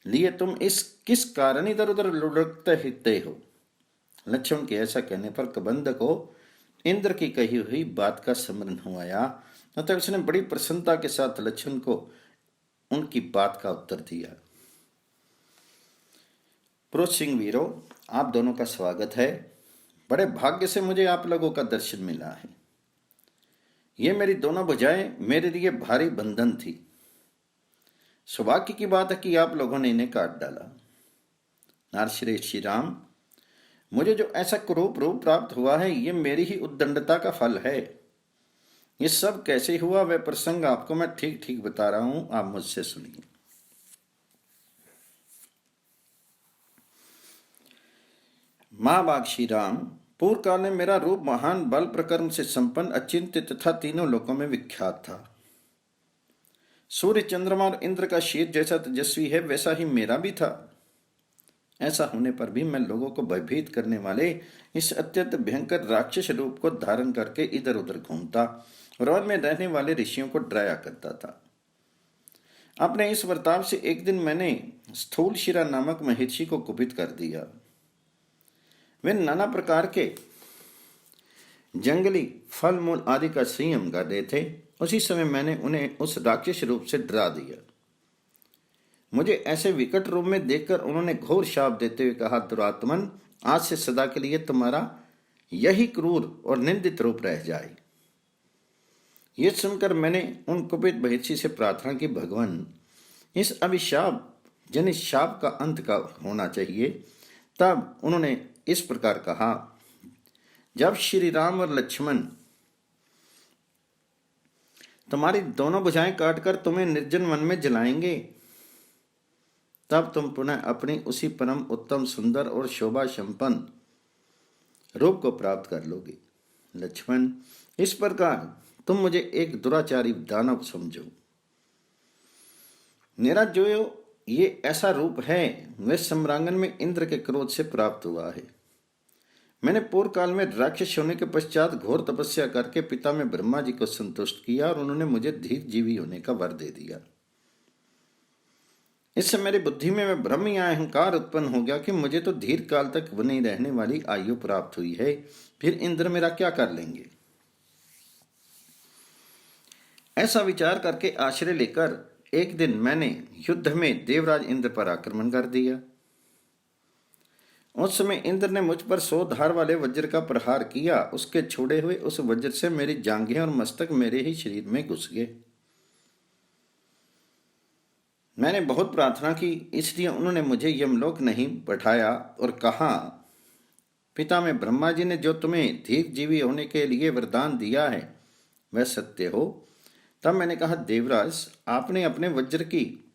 लिए तुम इस किस कारण इधर उधर लुढ़कते हिलते हो? लक्ष्मण के ऐसा कहने पर कबंध को इंद्र की कही हुई बात का स्मरण हो आया। अतः उसने बड़ी प्रसन्नता के साथ लक्ष्मण को उनकी बात का उत्तर दिया। पुरुष सिंह वीरों, आप दोनों का स्वागत है। बड़े भाग्य से मुझे आप लोगों का दर्शन मिला है। ये मेरी दोनों भुजाएं मेरे लिए भारी बंधन थी। सौभाग्य की बात है कि आप लोगों ने इन्हें काट डाला। नारश्रेष्ठ श्री राम, मुझे जो ऐसा कुरूप रूप प्राप्त हुआ है ये मेरी ही उद्दंडता का फल है। ये सब कैसे हुआ वह प्रसंग आपको मैं ठीक ठीक बता रहा हूं, आप मुझसे सुनिए। महाभाग श्री राम, पूर्व काल में मेरा रूप महान बल प्रकर्म से संपन्न, अचिंत्य तथा तीनों लोकों में विख्यात था। सूर्य, चंद्रमा और इंद्र का शीर जैसा तेजस्वी है वैसा ही मेरा भी था। ऐसा होने पर भी मैं लोगों को भयभीत करने वाले इस अत्यंत भयंकर राक्षस रूप को धारण करके इधर उधर घूमता और वन में रहने वाले ऋषियों को डराया करता था। अपने इस वर्ताव से एक दिन मैंने स्थूल शिरा नामक महर्षि को कुपित कर दिया। वे नाना प्रकार के जंगली फल मूल आदि का संयम कर रहे थे। उसी समय मैंने उन्हें उस राक्षस रूप से डरा दिया। मुझे ऐसे विकट रूप में देखकर उन्होंने घोर शाप देते हुए कहा, दुरात्मन, आज से सदा के लिए तुम्हारा यही क्रूर और निंदित रूप रह जाए। ये सुनकर मैंने उन कुपित महर्षि से प्रार्थना की, भगवान, इस अभिशाप जनित शाप का अंत का होना चाहिए। तब उन्होंने इस प्रकार कहा, जब श्री राम और लक्ष्मण तुम्हारी दोनों भुजाएं काटकर तुम्हें निर्जन वन में जलाएंगे तब तुम पुनः अपनी उसी परम उत्तम सुंदर और शोभा संपन्न रूप को प्राप्त कर लोगे। लक्ष्मण, इस प्रकार तुम मुझे एक दुराचारी दानव समझो। मेरा जो ये ऐसा रूप है वह सम्रांगन में इंद्र के क्रोध से प्राप्त हुआ है। मैंने पूर्व काल में राक्षस होने के पश्चात घोर तपस्या करके पिता में ब्रह्मा जी को संतुष्ट किया और उन्होंने मुझे धीर जीवी होने का वर दे दिया। इससे मेरी बुद्धि में वह भ्रम या अहंकार उत्पन्न हो गया कि मुझे तो धीर काल तक बनी रहने वाली आयु प्राप्त हुई है, फिर इंद्र मेरा क्या कर लेंगे। ऐसा विचार करके आश्रय लेकर एक दिन मैंने युद्ध में देवराज इंद्र पर आक्रमण कर दिया। उस समय इंद्र ने मुझ पर 100 धार वाले वज्र का प्रहार किया। उसके छोड़े हुए उस वज्र से मेरी जांघें और मस्तक मेरे ही शरीर में घुस गए। मैंने बहुत प्रार्थना की, इसलिए उन्होंने मुझे यमलोक नहीं बैठाया और कहा, पिता में ब्रह्मा जी ने जो तुम्हें दीर्घ जीवी होने के लिए वरदान दिया है वह सत्य हो। तब मैंने कहा, देवराज, आपने अपने वज्र की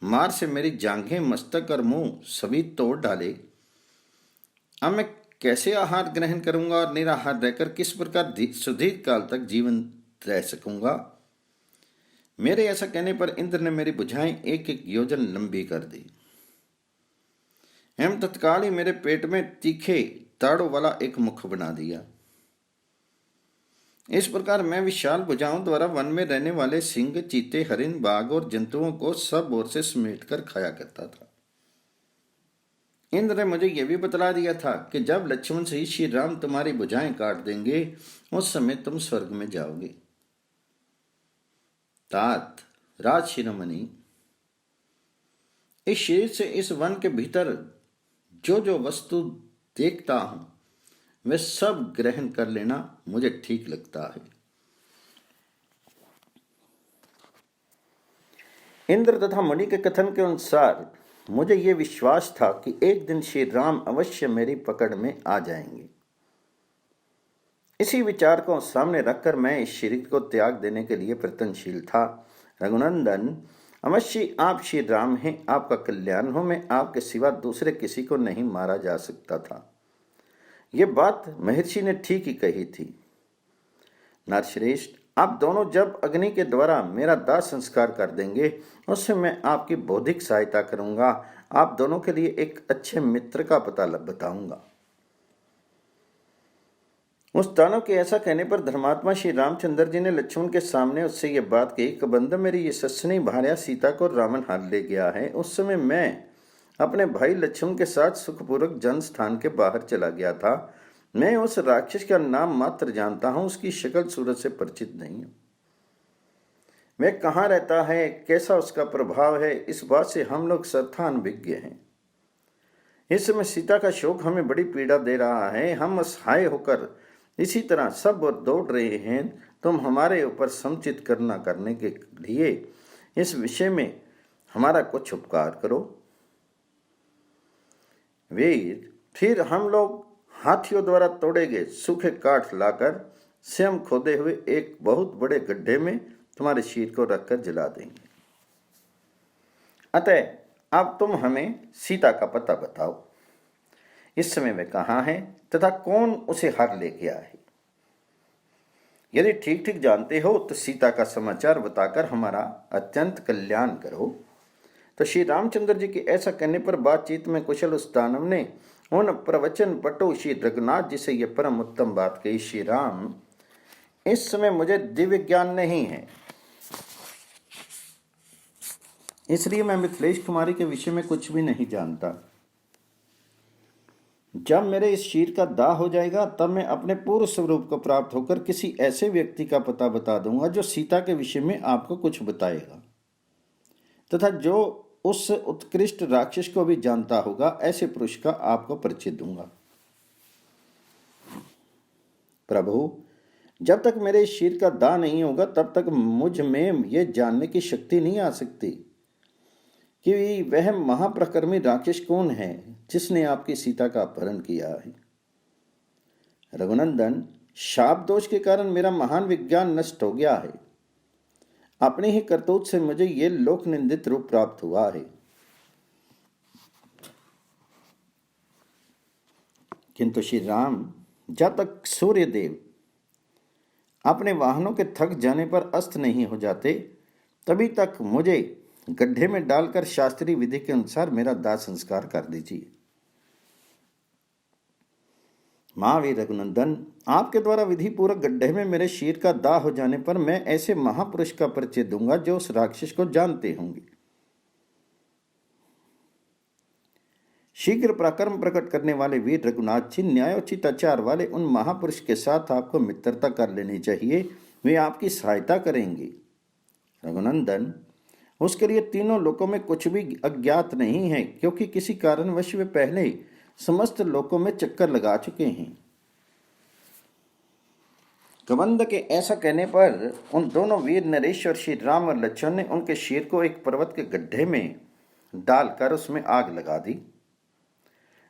मार से मेरी जांघें, मस्तक और मुंह सभी तोड़ डाले। अब मैं कैसे आहार ग्रहण करूंगा और निराहार रहकर किस प्रकार सुदीर्घ काल तक जीवन रह सकूंगा। मेरे ऐसा कहने पर इंद्र ने मेरी भुजाएं एक एक योजन लंबी कर दी एवं तत्काल ही मेरे पेट में तीखे दाढ़ों वाला एक मुख बना दिया। इस प्रकार मैं विशाल भुजाओं द्वारा वन में रहने वाले सिंह, चीते, हरिण, बाघ और जंतुओं को सब ओर से समेट कर खाया करता था। इंद्र ने मुझे यह भी बतला दिया था कि जब लक्ष्मण से श्री राम तुम्हारी भुजाएं काट देंगे उस समय तुम स्वर्ग में जाओगे। तात राज शिरोमणि, इस शरीर से इस वन के भीतर जो जो वस्तु देखता हूं वह सब ग्रहण कर लेना मुझे ठीक लगता है। इंद्र तथा मुनि के कथन के अनुसार मुझे यह विश्वास था कि एक दिन श्री राम अवश्य मेरी पकड़ में आ जाएंगे। इसी विचार को सामने रखकर मैं इस शरीर को त्याग देने के लिए प्रयत्नशील था। रघुनंदन, अवश्य आप श्री राम हैं, आपका कल्याण हो। मैं आपके सिवा दूसरे किसी को नहीं मारा जा सकता था। यह बात महर्षि ने ठीक ही कही थी। नरश्रेष्ठ, आप दोनों जब अग्नि के द्वारा मेरा दाह संस्कार कर देंगे उससे मैं आपकी बौद्धिक सहायता करूंगा। आप दोनों के लिए एक अच्छे मित्र का पता बताऊंगा। उस दानव के ऐसा कहने पर धर्मात्मा श्री रामचंद्र जी ने लक्ष्मण के सामने उससे यह बात कही कि बंधु, मेरी ये ससनी भार्या सीता को रावण हार ले गया है। उस समय मैं अपने भाई लक्ष्मण के साथ सुखपूर्वक जन स्थान के बाहर चला गया था। मैं उस राक्षस का नाम मात्र जानता हूं, उसकी शक्ल सूरत से परिचित नहीं हूं। वह कहाँ रहता है, कैसा उसका प्रभाव है, इस बात से हम लोग सर्वथा-अनभिज्ञ हैं। इस समय सीता का शोक हमें बड़ी पीड़ा दे रहा है। हम असहाय होकर इसी तरह सब और दौड़ रहे हैं। तुम हमारे ऊपर समुचित करने के लिए इस विषय में हमारा कुछ उपकार करो। वीर, फिर हम लोग हाथियों द्वारा तोड़े गए सूखे काठ लाकर स्वयं खोदे हुए एक बहुत बड़े गड्ढे में तुम्हारे शरीर को रखकर जला देंगे। अतः अब तुम हमें सीता का पता बताओ। इस समय वह कहाँ है तथा कौन उसे हर ले गया है। यदि ठीक ठीक जानते हो तो सीता का समाचार बताकर हमारा अत्यंत कल्याण करो। तो श्री रामचंद्र जी के ऐसा कहने पर बातचीत में कुशल उस दानव ने उन प्रवचन पटु श्री रघुनाथ जी से यह परम उत्तम बात कही, श्री राम, इस समय मुझे दिव्य ज्ञान नहीं है, इसलिए मैं मिथिलेश कुमारी के विषय में कुछ भी नहीं जानता। जब मेरे इस शरीर का दाह हो जाएगा तब मैं अपने पूर्व स्वरूप को प्राप्त होकर किसी ऐसे व्यक्ति का पता बता दूंगा जो सीता के विषय में आपको कुछ बताएगा तथा जो उस उत्कृष्ट राक्षस को भी जानता होगा। ऐसे पुरुष का आपको परिचय दूंगा। प्रभु, जब तक मेरे शरीर का दाह नहीं होगा तब तक मुझ में यह जानने की शक्ति नहीं आ सकती कि वह महाप्रकर्मी राक्षस कौन है जिसने आपकी सीता का अपहरण किया है। रघुनंदन, शाप दोष के कारण मेरा महान विज्ञान नष्ट हो गया है। अपने ही करतूत से मुझे यह लोक निंदित रूप प्राप्त हुआ है। किंतु श्री राम, जब तक सूर्य देव अपने वाहनों के थक जाने पर अस्त नहीं हो जाते तभी तक मुझे गड्ढे में डालकर शास्त्रीय विधि के अनुसार मेरा दाह संस्कार कर दीजिए। महावीर रघुनंदन, आपके द्वारा विधि पूर्वक गड्ढे में मेरे शरीर का दाह हो जाने पर मैं ऐसे महापुरुष का परिचय दूंगा जो उस राक्षस को जानते होंगे। शीघ्र पराक्रम प्रकट करने वाले वीर रघुनाथ जी, न्यायोचित आचार वाले उन महापुरुष के साथ आपको मित्रता कर लेनी चाहिए। वे आपकी सहायता करेंगे। रघुनंदन, उसके लिए तीनों लोकों में कुछ भी अज्ञात नहीं है, क्योंकि किसी कारणवश वे पहले समस्त लोकों में चक्कर लगा चुके हैं। कबंध के ऐसा कहने पर उन दोनों वीर नरेश्वर श्री राम और लक्ष्मण ने उनके शरीर को एक पर्वत के गड्ढे में डालकर उसमें आग लगा दी।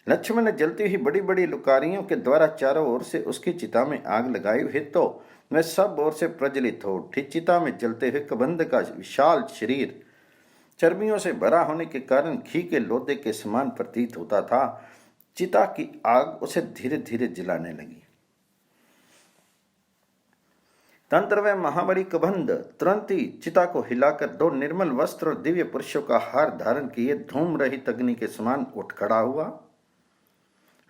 लक्ष्मण ने जलती हुई बड़ी बड़ी लुकारियों के द्वारा चारों ओर से उसकी चिता में आग लगाई हुई तो वह सब ओर से प्रज्वलित हो उठी। चिता में जलते हुए कबंध का विशाल शरीर चर्बियों से भरा होने के कारण घी के लोदे के समान प्रतीत होता था। चिता की आग उसे धीरे धीरे जलाने लगी। तंत्र व महाबली कबंध तुरंत ही चिता को हिलाकर दो निर्मल वस्त्र और दिव्य पुरुषों का हार धारण किए धूम रहित अग्नि के समान उठ खड़ा हुआ।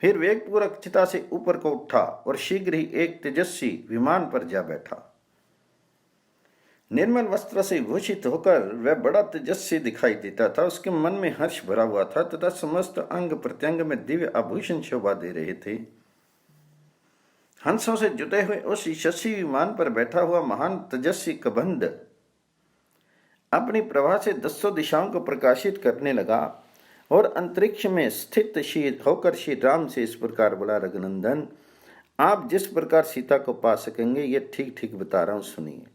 फिर वेगपूर्वक चिता से ऊपर को उठा और शीघ्र ही एक तेजस्वी विमान पर जा बैठा। निर्मल वस्त्र से भूषित होकर वह बड़ा तेजस्वी दिखाई देता था। उसके मन में हर्ष भरा हुआ था तथा समस्त अंग प्रत्यंग में दिव्य आभूषण शोभा दे रहे थे। हंसों से जुटे हुए उस यशस्वी विमान पर बैठा हुआ महान तेजस्वी कबंध अपनी प्रभा से दसों दिशाओं को प्रकाशित करने लगा और अंतरिक्ष में स्थित होकर श्री राम से इस प्रकार बोला, रघुनंदन, आप जिस प्रकार सीता को पा सकेंगे ये ठीक ठीक बता रहा हूं, सुनिए।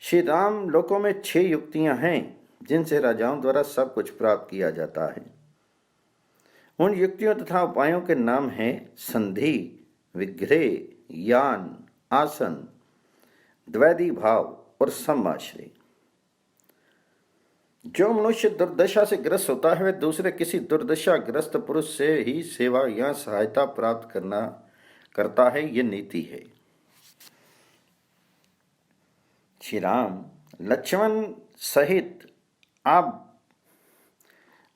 श्री राम लोकों में 6 युक्तियां हैं जिनसे राजाओं द्वारा सब कुछ प्राप्त किया जाता है। उन युक्तियों तथा उपायों के नाम हैं संधि, विग्रह, यान, आसन, द्वैधी भाव और समाश्रय। जो मनुष्य दुर्दशा से ग्रस्त होता है वह दूसरे किसी दुर्दशा ग्रस्त पुरुष से ही सेवा या सहायता प्राप्त करता है, ये नीति है। श्री राम लक्ष्मण सहित आप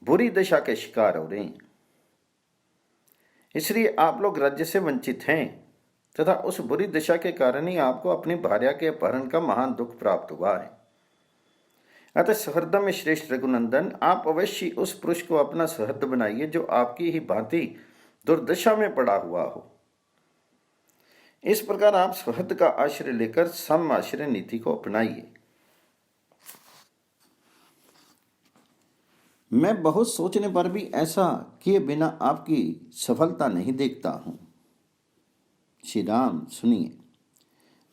बुरी दशा के शिकार हो रहे हैं, इसलिए आप लोग राज्य से वंचित हैं तथा उस बुरी दशा के कारण ही आपको अपनी भार्या के अपहरण का महान दुख प्राप्त हुआ है। अतः सहृदय में श्रेष्ठ रघुनंदन, आप अवश्य उस पुरुष को अपना सहृदय बनाइए जो आपकी ही भांति दुर्दशा में पड़ा हुआ हो। इस प्रकार आप सहृदय का आश्रय लेकर सम आश्रय नीति को अपनाइए। मैं बहुत सोचने पर भी ऐसा किए बिना आपकी सफलता नहीं देखता हूं। श्री राम सुनिए,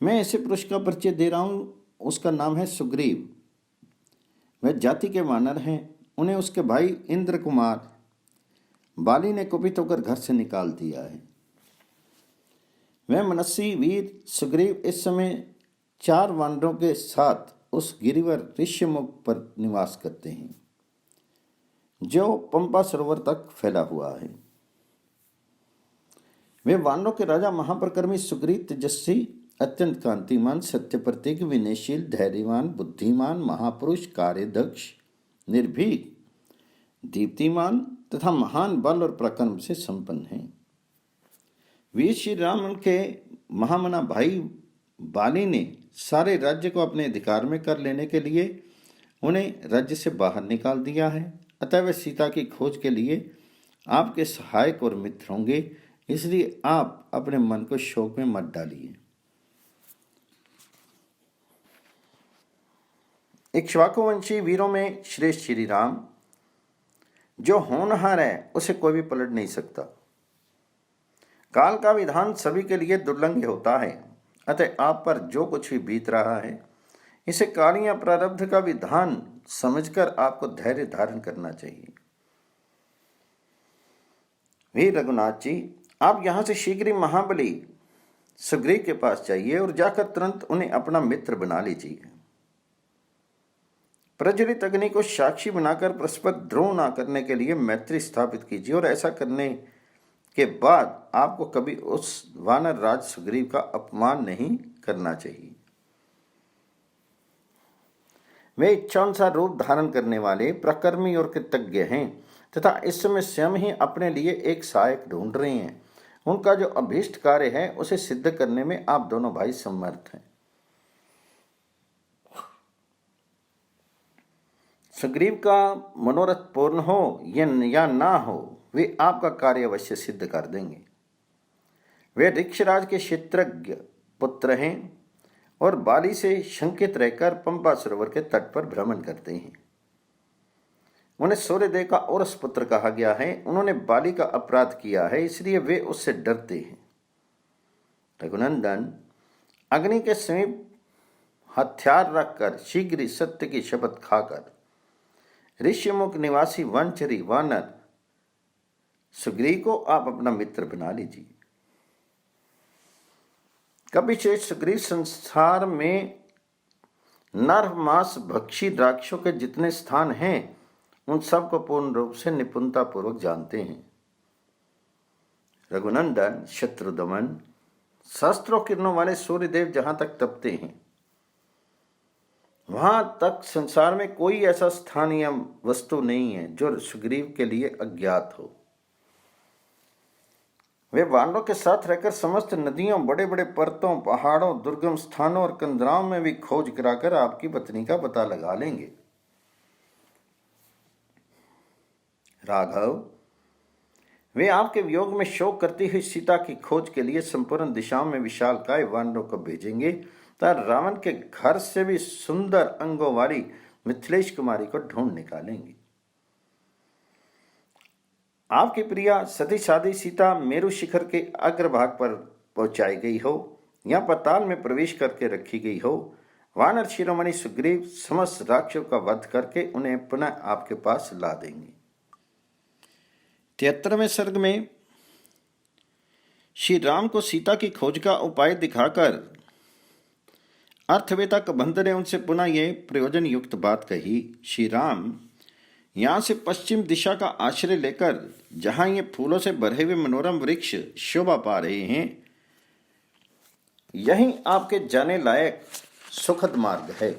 मैं ऐसे पुरुष का परिचय दे रहा हूं, उसका नाम है सुग्रीव। वह जाति के वानर हैं। उन्हें उसके भाई इंद्र कुमार बाली ने कुपित होकर घर से निकाल दिया है। वह मनस्वी वीर सुग्रीव इस समय 4 वानरों के साथ उस गिरिवर ऋष्यमुख पर निवास करते हैं जो पंपा सरोवर तक फैला हुआ है। वे वानरों के राजा महाप्रकर्मी सुग्रीव तेजस्वी, अत्यंत कांतिमान, सत्य प्रतीक, विनयशील, धैर्यवान, बुद्धिमान, महापुरुष, कार्यदक्ष, निर्भीक, दीप्तिमान तथा महान बल और पराक्रम से संपन्न हैं। वीर श्री राम के महामना भाई बाली ने सारे राज्य को अपने अधिकार में कर लेने के लिए उन्हें राज्य से बाहर निकाल दिया है। अतः वे सीता की खोज के लिए आपके सहायक और मित्र होंगे, इसलिए आप अपने मन को शोक में मत डालिए। इक्ष्वाकुवंशी वीरों में श्रेष्ठ श्री राम, जो होनहार है उसे कोई भी पलट नहीं सकता। काल का विधान सभी के लिए दुर्लंघ होता है। अतः आप पर जो कुछ भी बीत रहा है इसे काल या प्रारब्ध का विधान समझकर आपको धैर्य धारण करना चाहिए। वीर रघुनाथ जी, आप यहां से शीघ्र ही महाबली सुग्रीव के पास जाइए और जाकर तुरंत उन्हें अपना मित्र बना लीजिए। प्रज्वलित अग्नि को साक्षी बनाकर परस्पर द्रोह न करने के लिए मैत्री स्थापित कीजिए और ऐसा करने के बाद आपको कभी उस वानर राज सुग्रीव का अपमान नहीं करना चाहिए। वे इच्छानुसार रूप धारण करने वाले प्रकर्मी और कृतज्ञ हैं तथा इस समय स्वयं ही अपने लिए एक सहायक ढूंढ रहे हैं। उनका जो अभीष्ट कार्य है उसे सिद्ध करने में आप दोनों भाई समर्थ हैं। सुग्रीव का मनोरथ पूर्ण हो या ना हो, वे आपका कार्य अवश्य सिद्ध कर देंगे। वे ऋक्षराज के क्षेत्रज्ञ पुत्र हैं और बाली से शंकित रहकर पंपा सरोवर के तट पर भ्रमण करते हैं। उन्हें सूर्यदेव का औरस पुत्र कहा गया है। उन्होंने बाली का अपराध किया है, इसलिए वे उससे डरते हैं। रघुनंदन, अग्नि के समीप हथियार रखकर शीघ्र सत्य की शपथ खाकर ऋष्यमुख निवासी वनचरी वानर सुग्रीव को आप अपना मित्र बना लीजिए। कभी से सुग्रीव संसार में नर मांस भक्षी राक्षसों के जितने स्थान हैं उन सब को पूर्ण रूप से निपुणता पूर्वक जानते हैं। रघुनंदन, शत्रुदमन, सहस्त्रों किरणों वाले सूर्यदेव जहां तक तपते हैं वहां तक संसार में कोई ऐसा स्थान या वस्तु नहीं है जो सुग्रीव के लिए अज्ञात हो। वे वानरों के साथ रहकर समस्त नदियों, बड़े बड़े पर्वतों, पहाड़ों, दुर्गम स्थानों और कंदराओं में भी खोज कराकर आपकी पत्नी का पता लगा लेंगे। राघव, वे आपके वियोग में शोक करती हुई सीता की खोज के लिए संपूर्ण दिशाओं में विशालकाय वानरों को भेजेंगे तथा रावण के घर से भी सुंदर अंगों वाली मिथिलेश कुमारी को ढूंढ निकालेंगे। आपकी प्रिया सती साधी सीता मेरु शिखर के अग्रभाग पर पहुंचाई गई हो या पाताल में प्रवेश करके रखी गई हो, वानर शिरोमणि सुग्रीव समस्त राक्षसों का वध करके उन्हें पुनः आपके पास ला देंगे। 73वें सर्ग में श्री राम को सीता की खोज का उपाय दिखाकर अर्थवेता कबंध ने उनसे पुनः यह प्रयोजन युक्त बात कही। श्री राम यहां से पश्चिम दिशा का आश्रय लेकर जहां ये फूलों से भरे हुए मनोरम वृक्ष शोभा पा रहे हैं, यही आपके जाने लायक सुखद मार्ग है।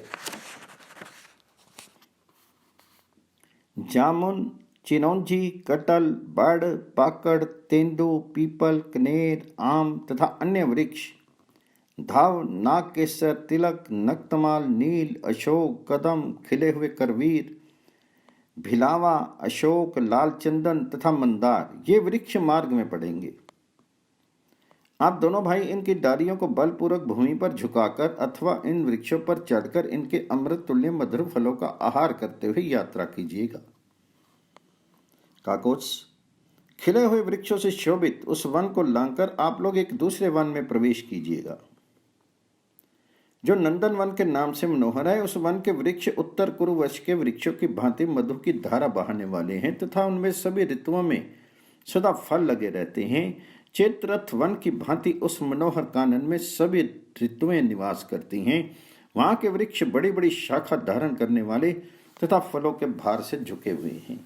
जामुन, चिनौंजी, कटल, बड़, पाकड़, तेंदु, पीपल, कनेर, आम तथा अन्य वृक्ष, धाव, नागकेसर, तिलक, नक्तमाल, नील, अशोक, कदम, खिले हुए करवीर, भिलावा, अशोक, लाल चंदन तथा मंदार, ये वृक्ष मार्ग में पड़ेंगे। आप दोनों भाई इनकी डालियों को बलपूर्वक भूमि पर झुकाकर अथवा इन वृक्षों पर चढ़कर इनके अमृत तुल्य मधुर फलों का आहार करते हुए यात्रा कीजिएगा। काकोच, खिले हुए वृक्षों से शोभित उस वन को लांघकर आप लोग एक दूसरे वन में प्रवेश कीजिएगा जो नंदन वन के नाम से मनोहर है। उस वन के वृक्ष उत्तर कुरुवश के वृक्षों की भांति मधु की धारा बहाने वाले हैं तथा उनमें सभी ऋतुओं में सदा फल लगे रहते हैं। चैत्ररथ वन की भांति उस मनोहर कानन में सभी ऋतुएं निवास करती हैं। वहां के वृक्ष बड़ी बड़ी शाखा धारण करने वाले तथा फलों के भार से झुके हुए हैं।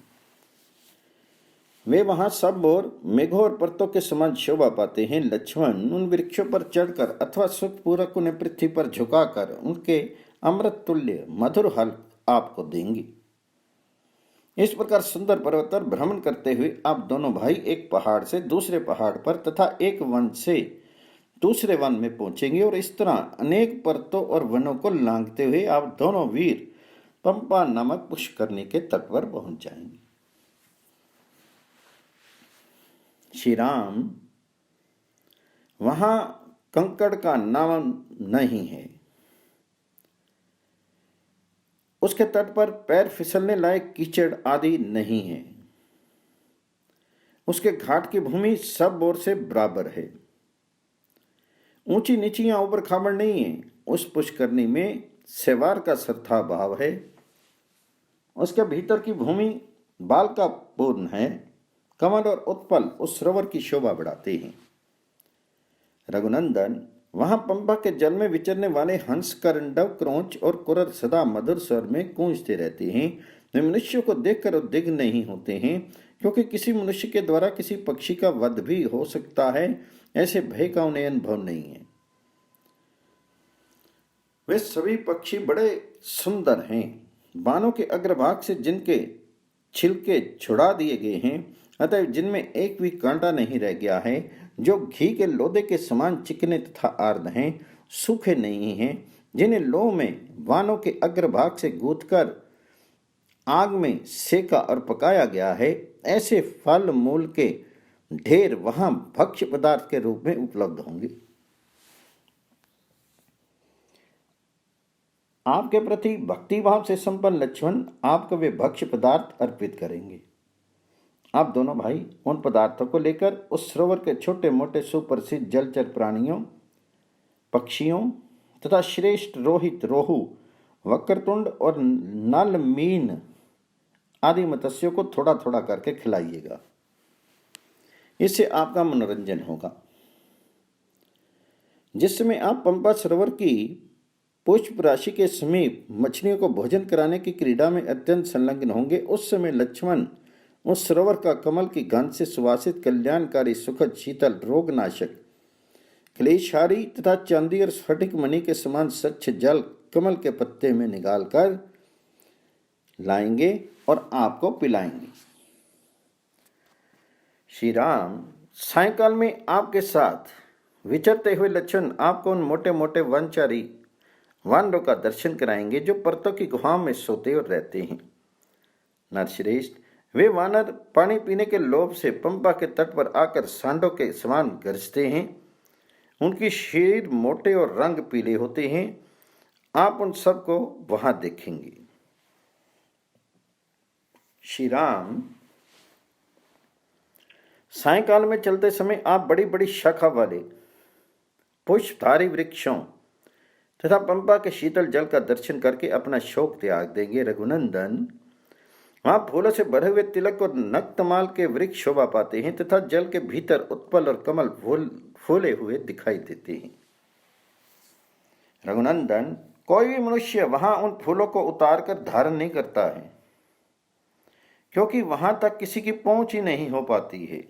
वे वहां सब और मेघों और पर्वतों के समान शोभा पाते हैं। लक्ष्मण उन वृक्षों पर चढ़कर अथवा सुखपूर्वक उन्हें पृथ्वी पर झुकाकर उनके अमृत तुल्य मधुर फल आपको देंगे। इस प्रकार सुंदर पर्वत पर भ्रमण करते हुए आप दोनों भाई एक पहाड़ से दूसरे पहाड़ पर तथा एक वन से दूसरे वन में पहुंचेंगे और इस तरह अनेक पर्वतों और वनों को लांघते हुए आप दोनों वीर पंपा नामक पुष्करणी के तट पर पहुंच जाएंगे। श्री राम, वहां कंकड़ का नाम नहीं है। उसके तट पर पैर फिसलने लायक कीचड़ आदि नहीं है। उसके घाट की भूमि सब ओर से बराबर है। ऊंची नीचियां ऊपर खाबड़ नहीं है। उस पुष्करणी में सेवार का सरथा भाव है। उसके भीतर की भूमि बाल का पूर्ण है। कमल और उत्पल उस सरोवर की शोभा बढ़ाते हैं। रघुनंदन, वहां पंपा के जल में विचरने वाले हंस, करंडव, क्रोंच और कुरर सदा मधुर स्वर में गूंजते रहते हैं। वे मनुष्यों को देखकर उद्विग्न नहीं होते हैं, क्योंकि किसी मनुष्य के द्वारा किसी पक्षी का वध भी हो सकता है, ऐसे भय का उन्हें अनुभव नहीं है। वे सभी पक्षी बड़े सुंदर हैं। बानों के अग्रभाग से जिनके छिलके छुड़ा दिए गए हैं, अतः जिनमें एक भी कांटा नहीं रह गया है, जो घी के लोदे के समान चिकने तथा आर्द हैं, सूखे नहीं हैं, जिन्हें लोह में वानों के अग्रभाग से गूंथकर आग में सेका और पकाया गया है, ऐसे फल मूल के ढेर वहां भक्ष्य पदार्थ के रूप में उपलब्ध होंगे। आपके प्रति भक्तिभाव से संपन्न लक्ष्मण आपको वे भक्ष्य पदार्थ अर्पित करेंगे। आप दोनों भाई उन पदार्थों को लेकर उस सरोवर के छोटे मोटे सुप्रसिद्ध जलचर प्राणियों, पक्षियों तथा श्रेष्ठ रोहित, रोहू, वक्रतुंड और नल, मीन आदि मत्स्यों को थोड़ा थोड़ा करके खिलाइएगा। इससे आपका मनोरंजन होगा। जिस समय आप पंपा सरोवर की पुष्प राशि के समीप मछलियों को भोजन कराने की क्रीड़ा में अत्यंत संलग्न होंगे, उस समय लक्ष्मण उस सरोवर का कमल की गंध से सुवासित कल्याणकारी सुखद शीतल रोगनाशक क्लेशहारी तथा चांदी और स्फटिक मणि के समान स्वच्छ जल कमल के पत्ते में निकालकर लाएंगे और आपको पिलाएंगे। श्री राम सायंकाल में आपके साथ विचरते हुए लक्ष्मण आपको उन मोटे मोटे वनचारी वानरों का दर्शन कराएंगे जो पर्वतों की गुफाओं में सोते और रहते हैं। नरश्रेष्ठ, वे वानर पानी पीने के लोभ से पंपा के तट पर आकर सांडों के समान गरजते हैं। उनकी शरीर मोटे और रंग पीले होते हैं। आप उन सबको वहां देखेंगे। श्री राम सायंकाल में चलते समय आप बड़ी बड़ी शाखा वाले पुष्पधारी वृक्षों तथा पंपा के शीतल जल का दर्शन करके अपना शोक त्याग देंगे। रघुनंदन, वहां फूलों से भरे हुए तिलक और नक्तमाल के वृक्ष शोभा पाते हैं तथा जल के भीतर उत्पल और कमल फूले हुए दिखाई देते हैं। रघुनंदन, कोई भी मनुष्य वहां उन फूलों को उतार कर धारण नहीं करता है, क्योंकि वहां तक किसी की पहुंच ही नहीं हो पाती है।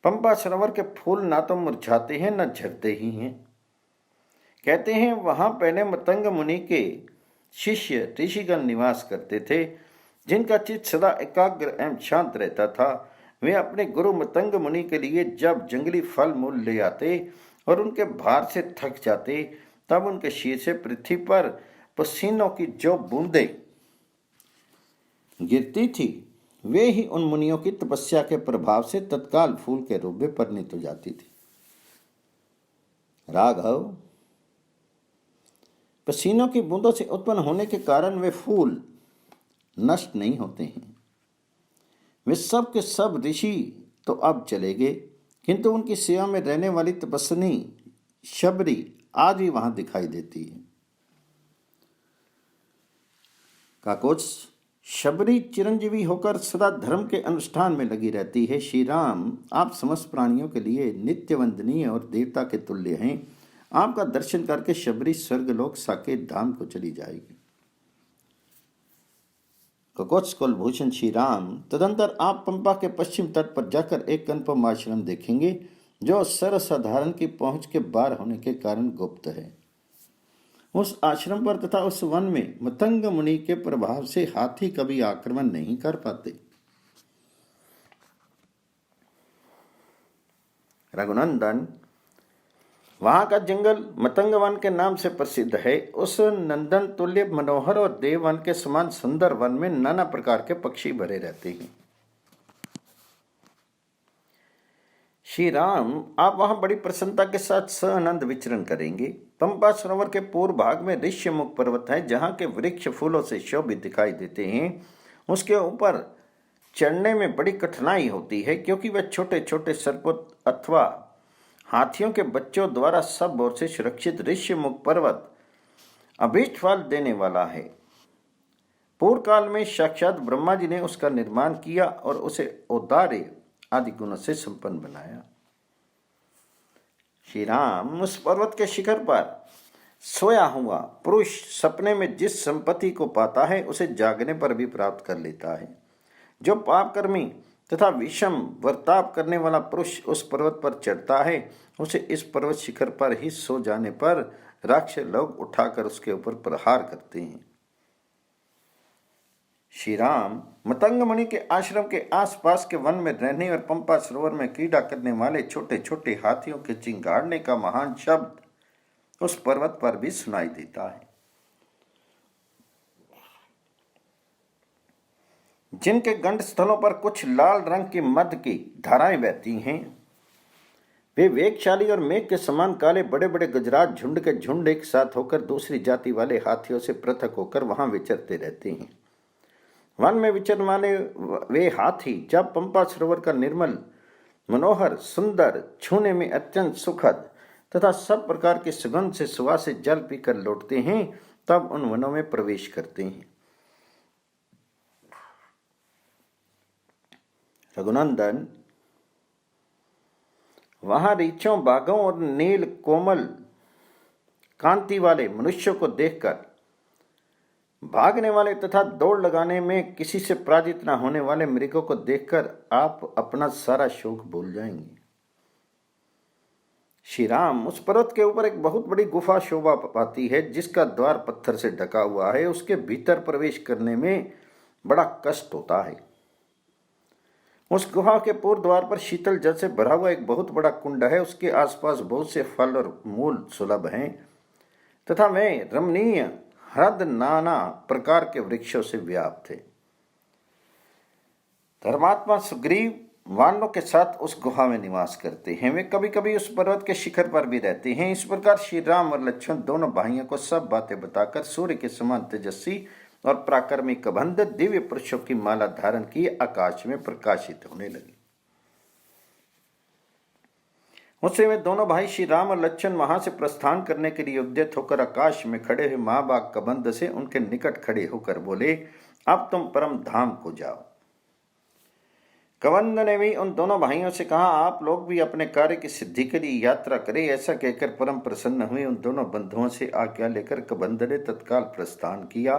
पंपा सरोवर के फूल ना तो मुरझाते हैं न झड़ते ही हैं। कहते हैं वहां पहले मतंग मुनि के शिष्य ऋषिगण निवास करते थे, जिनका चित्त सदा एकाग्र एवं शांत रहता था। वे अपने गुरु मतंग मुनि के लिए जब जंगली फल मूल ले आते और उनके भार से थक जाते, तब उनके शीर से पृथ्वी पर पसीनों की जो बूंदें गिरती थी, वे ही उन मुनियों की तपस्या के प्रभाव से तत्काल फूल के रूप में परिणित हो जाती थी। राघव, पसीनों की बूंदों से उत्पन्न होने के कारण वे फूल नष्ट नहीं होते हैं। वे सब के सब ऋषि तो अब चले गए, किंतु उनकी सेवा में रहने वाली तपस्विनी शबरी आज भी वहां दिखाई देती है। काकोच, शबरी चिरंजीवी होकर सदा धर्म के अनुष्ठान में लगी रहती है। श्री राम, आप समस्त प्राणियों के लिए नित्य वंदनीय और देवता के तुल्य हैं। आपका दर्शन करके शबरी स्वर्गलोक साकेत धाम को चली जाएगी। ककोत्स कुलभूषण श्री राम, तदंतर आप पंपा के पश्चिम तट पर जाकर एक अनुपम आश्रम देखेंगे, जो सर्वसाधारण की पहुंच के बाहर होने के कारण गुप्त है। उस आश्रम पर तथा उस वन में मतंग मुनि के प्रभाव से हाथी कभी आक्रमण नहीं कर पाते। रघुनंदन, वहां का जंगल मतंग वन के नाम से प्रसिद्ध है। उस नंदन तुल्य मनोहर और देववन के समान सुंदर वन में नाना प्रकार के पक्षी भरे रहते हैं। श्री राम, आप वहां बड़ी प्रसन्नता के साथ सआनंद विचरण करेंगे। पंपा सरोवर के पूर्व भाग में ऋष्यमुख पर्वत है, जहां के वृक्ष फूलों से शोभित दिखाई देते हैं। उसके ऊपर चढ़ने में बड़ी कठिनाई होती है, क्योंकि वह छोटे छोटे सर्पों अथवा हाथियों के बच्चों द्वारा सब ओर से सुरक्षित ऋष्यमुख पर्वत अभीष्ट फल देने वाला है। पूर्व काल में साक्षात ब्रह्मा जी ने उसका निर्माण किया और उसे औदार्य आदि गुणों से संपन्न बनाया। श्री राम, उस पर्वत के शिखर पर सोया हुआ पुरुष सपने में जिस संपत्ति को पाता है, उसे जागने पर भी प्राप्त कर लेता है। जो पापकर्मी तथा विषम वर्ताप करने वाला पुरुष उस पर्वत पर चढ़ता है, उसे इस पर्वत शिखर पर ही सो जाने पर राक्षस लोग उठाकर उसके ऊपर प्रहार करते हैं। श्री राम, मतंग मुनि के आश्रम के आसपास के वन में रहने और पंपा सरोवर में क्रीड़ा करने वाले छोटे छोटे हाथियों के चिंगाड़ने का महान शब्द उस पर्वत पर भी सुनाई देता है। जिनके गंड स्थलों पर कुछ लाल रंग की मध की धाराएं बहती हैं, वे वेगशाली और मेघ के समान काले बड़े बड़े गजराज झुंड के झुंड एक साथ होकर दूसरी जाति वाले हाथियों से पृथक होकर वहां विचरते रहते हैं। वन में विचरण वाले वे हाथी जब पंपा सरोवर का निर्मल मनोहर सुंदर छूने में अत्यंत सुखद तथा सब प्रकार के सुगंध से सुवासित जल पीकर लौटते हैं, तब उन वनों में प्रवेश करते हैं। रघुनंदन, वहां रीछों, बाघों और नील कोमल कांति वाले मनुष्यों को देखकर भागने वाले तथा दौड़ लगाने में किसी से पराजित न होने वाले मृगों को देखकर आप अपना सारा शोक भूल जाएंगे। श्री राम, उस पर्वत के ऊपर एक बहुत बड़ी गुफा शोभा पाती है, जिसका द्वार पत्थर से ढका हुआ है। उसके भीतर प्रवेश करने में बड़ा कष्ट होता है। उस गुफा के पूर्व द्वार पर शीतल जल से भरा हुआ एक बहुत बड़ा कुंड है। उसके आसपास बहुत से फल और मूल सुलभ हैं तथा वे रमणीय हृद नाना प्रकार के वृक्षों से व्याप्त थे। धर्मात्मा सुग्रीव वानरों के साथ उस गुफा में निवास करते हैं। वे कभी कभी उस पर्वत के शिखर पर भी रहते हैं। इस प्रकार श्री राम और लक्ष्मण दोनों भाइयों को सब बातें बताकर सूर्य के समान तेजस्वी और पराक्रमी कबंध दिव्य पुरुषों की माला धारण की आकाश में प्रकाशित होने लगी। उससे वे दोनों भाई श्री राम और लक्ष्मण वहां से प्रस्थान करने के लिए उद्यत होकर आकाश में खड़े हुए महाबाग कबंध से उनके निकट खड़े होकर बोले, अब तुम परम धाम को जाओ। कबंध ने भी उन दोनों भाइयों से कहा, आप लोग भी अपने कार्य की सिद्धि के लिए यात्रा करें। ऐसा कहकर परम प्रसन्न हुए उन दोनों बंधुओं से आज्ञा लेकर कबंध ने तत्काल प्रस्थान किया।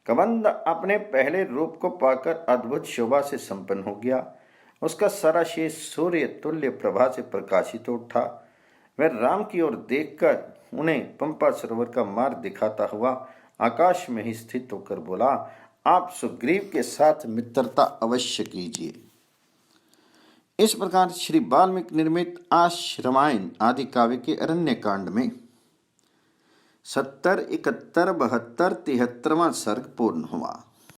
कबंध अपने पहले रूप को पाकर अद्भुत शोभा से संपन्न हो गया। उसका सारा शेष सूर्य तुल्य प्रभा से प्रकाशित उठा। वह राम की ओर देखकर उन्हें पंपा सरोवर का मार्ग दिखाता हुआ आकाश में ही स्थित होकर बोला, आप सुग्रीव के साथ मित्रता अवश्य कीजिए। इस प्रकार श्री वाल्मीकि निर्मित आश्रमायण आदि काव्य के अरण्य कांड में 70, 71, 72, 73वां सर्ग पूर्ण हुआ।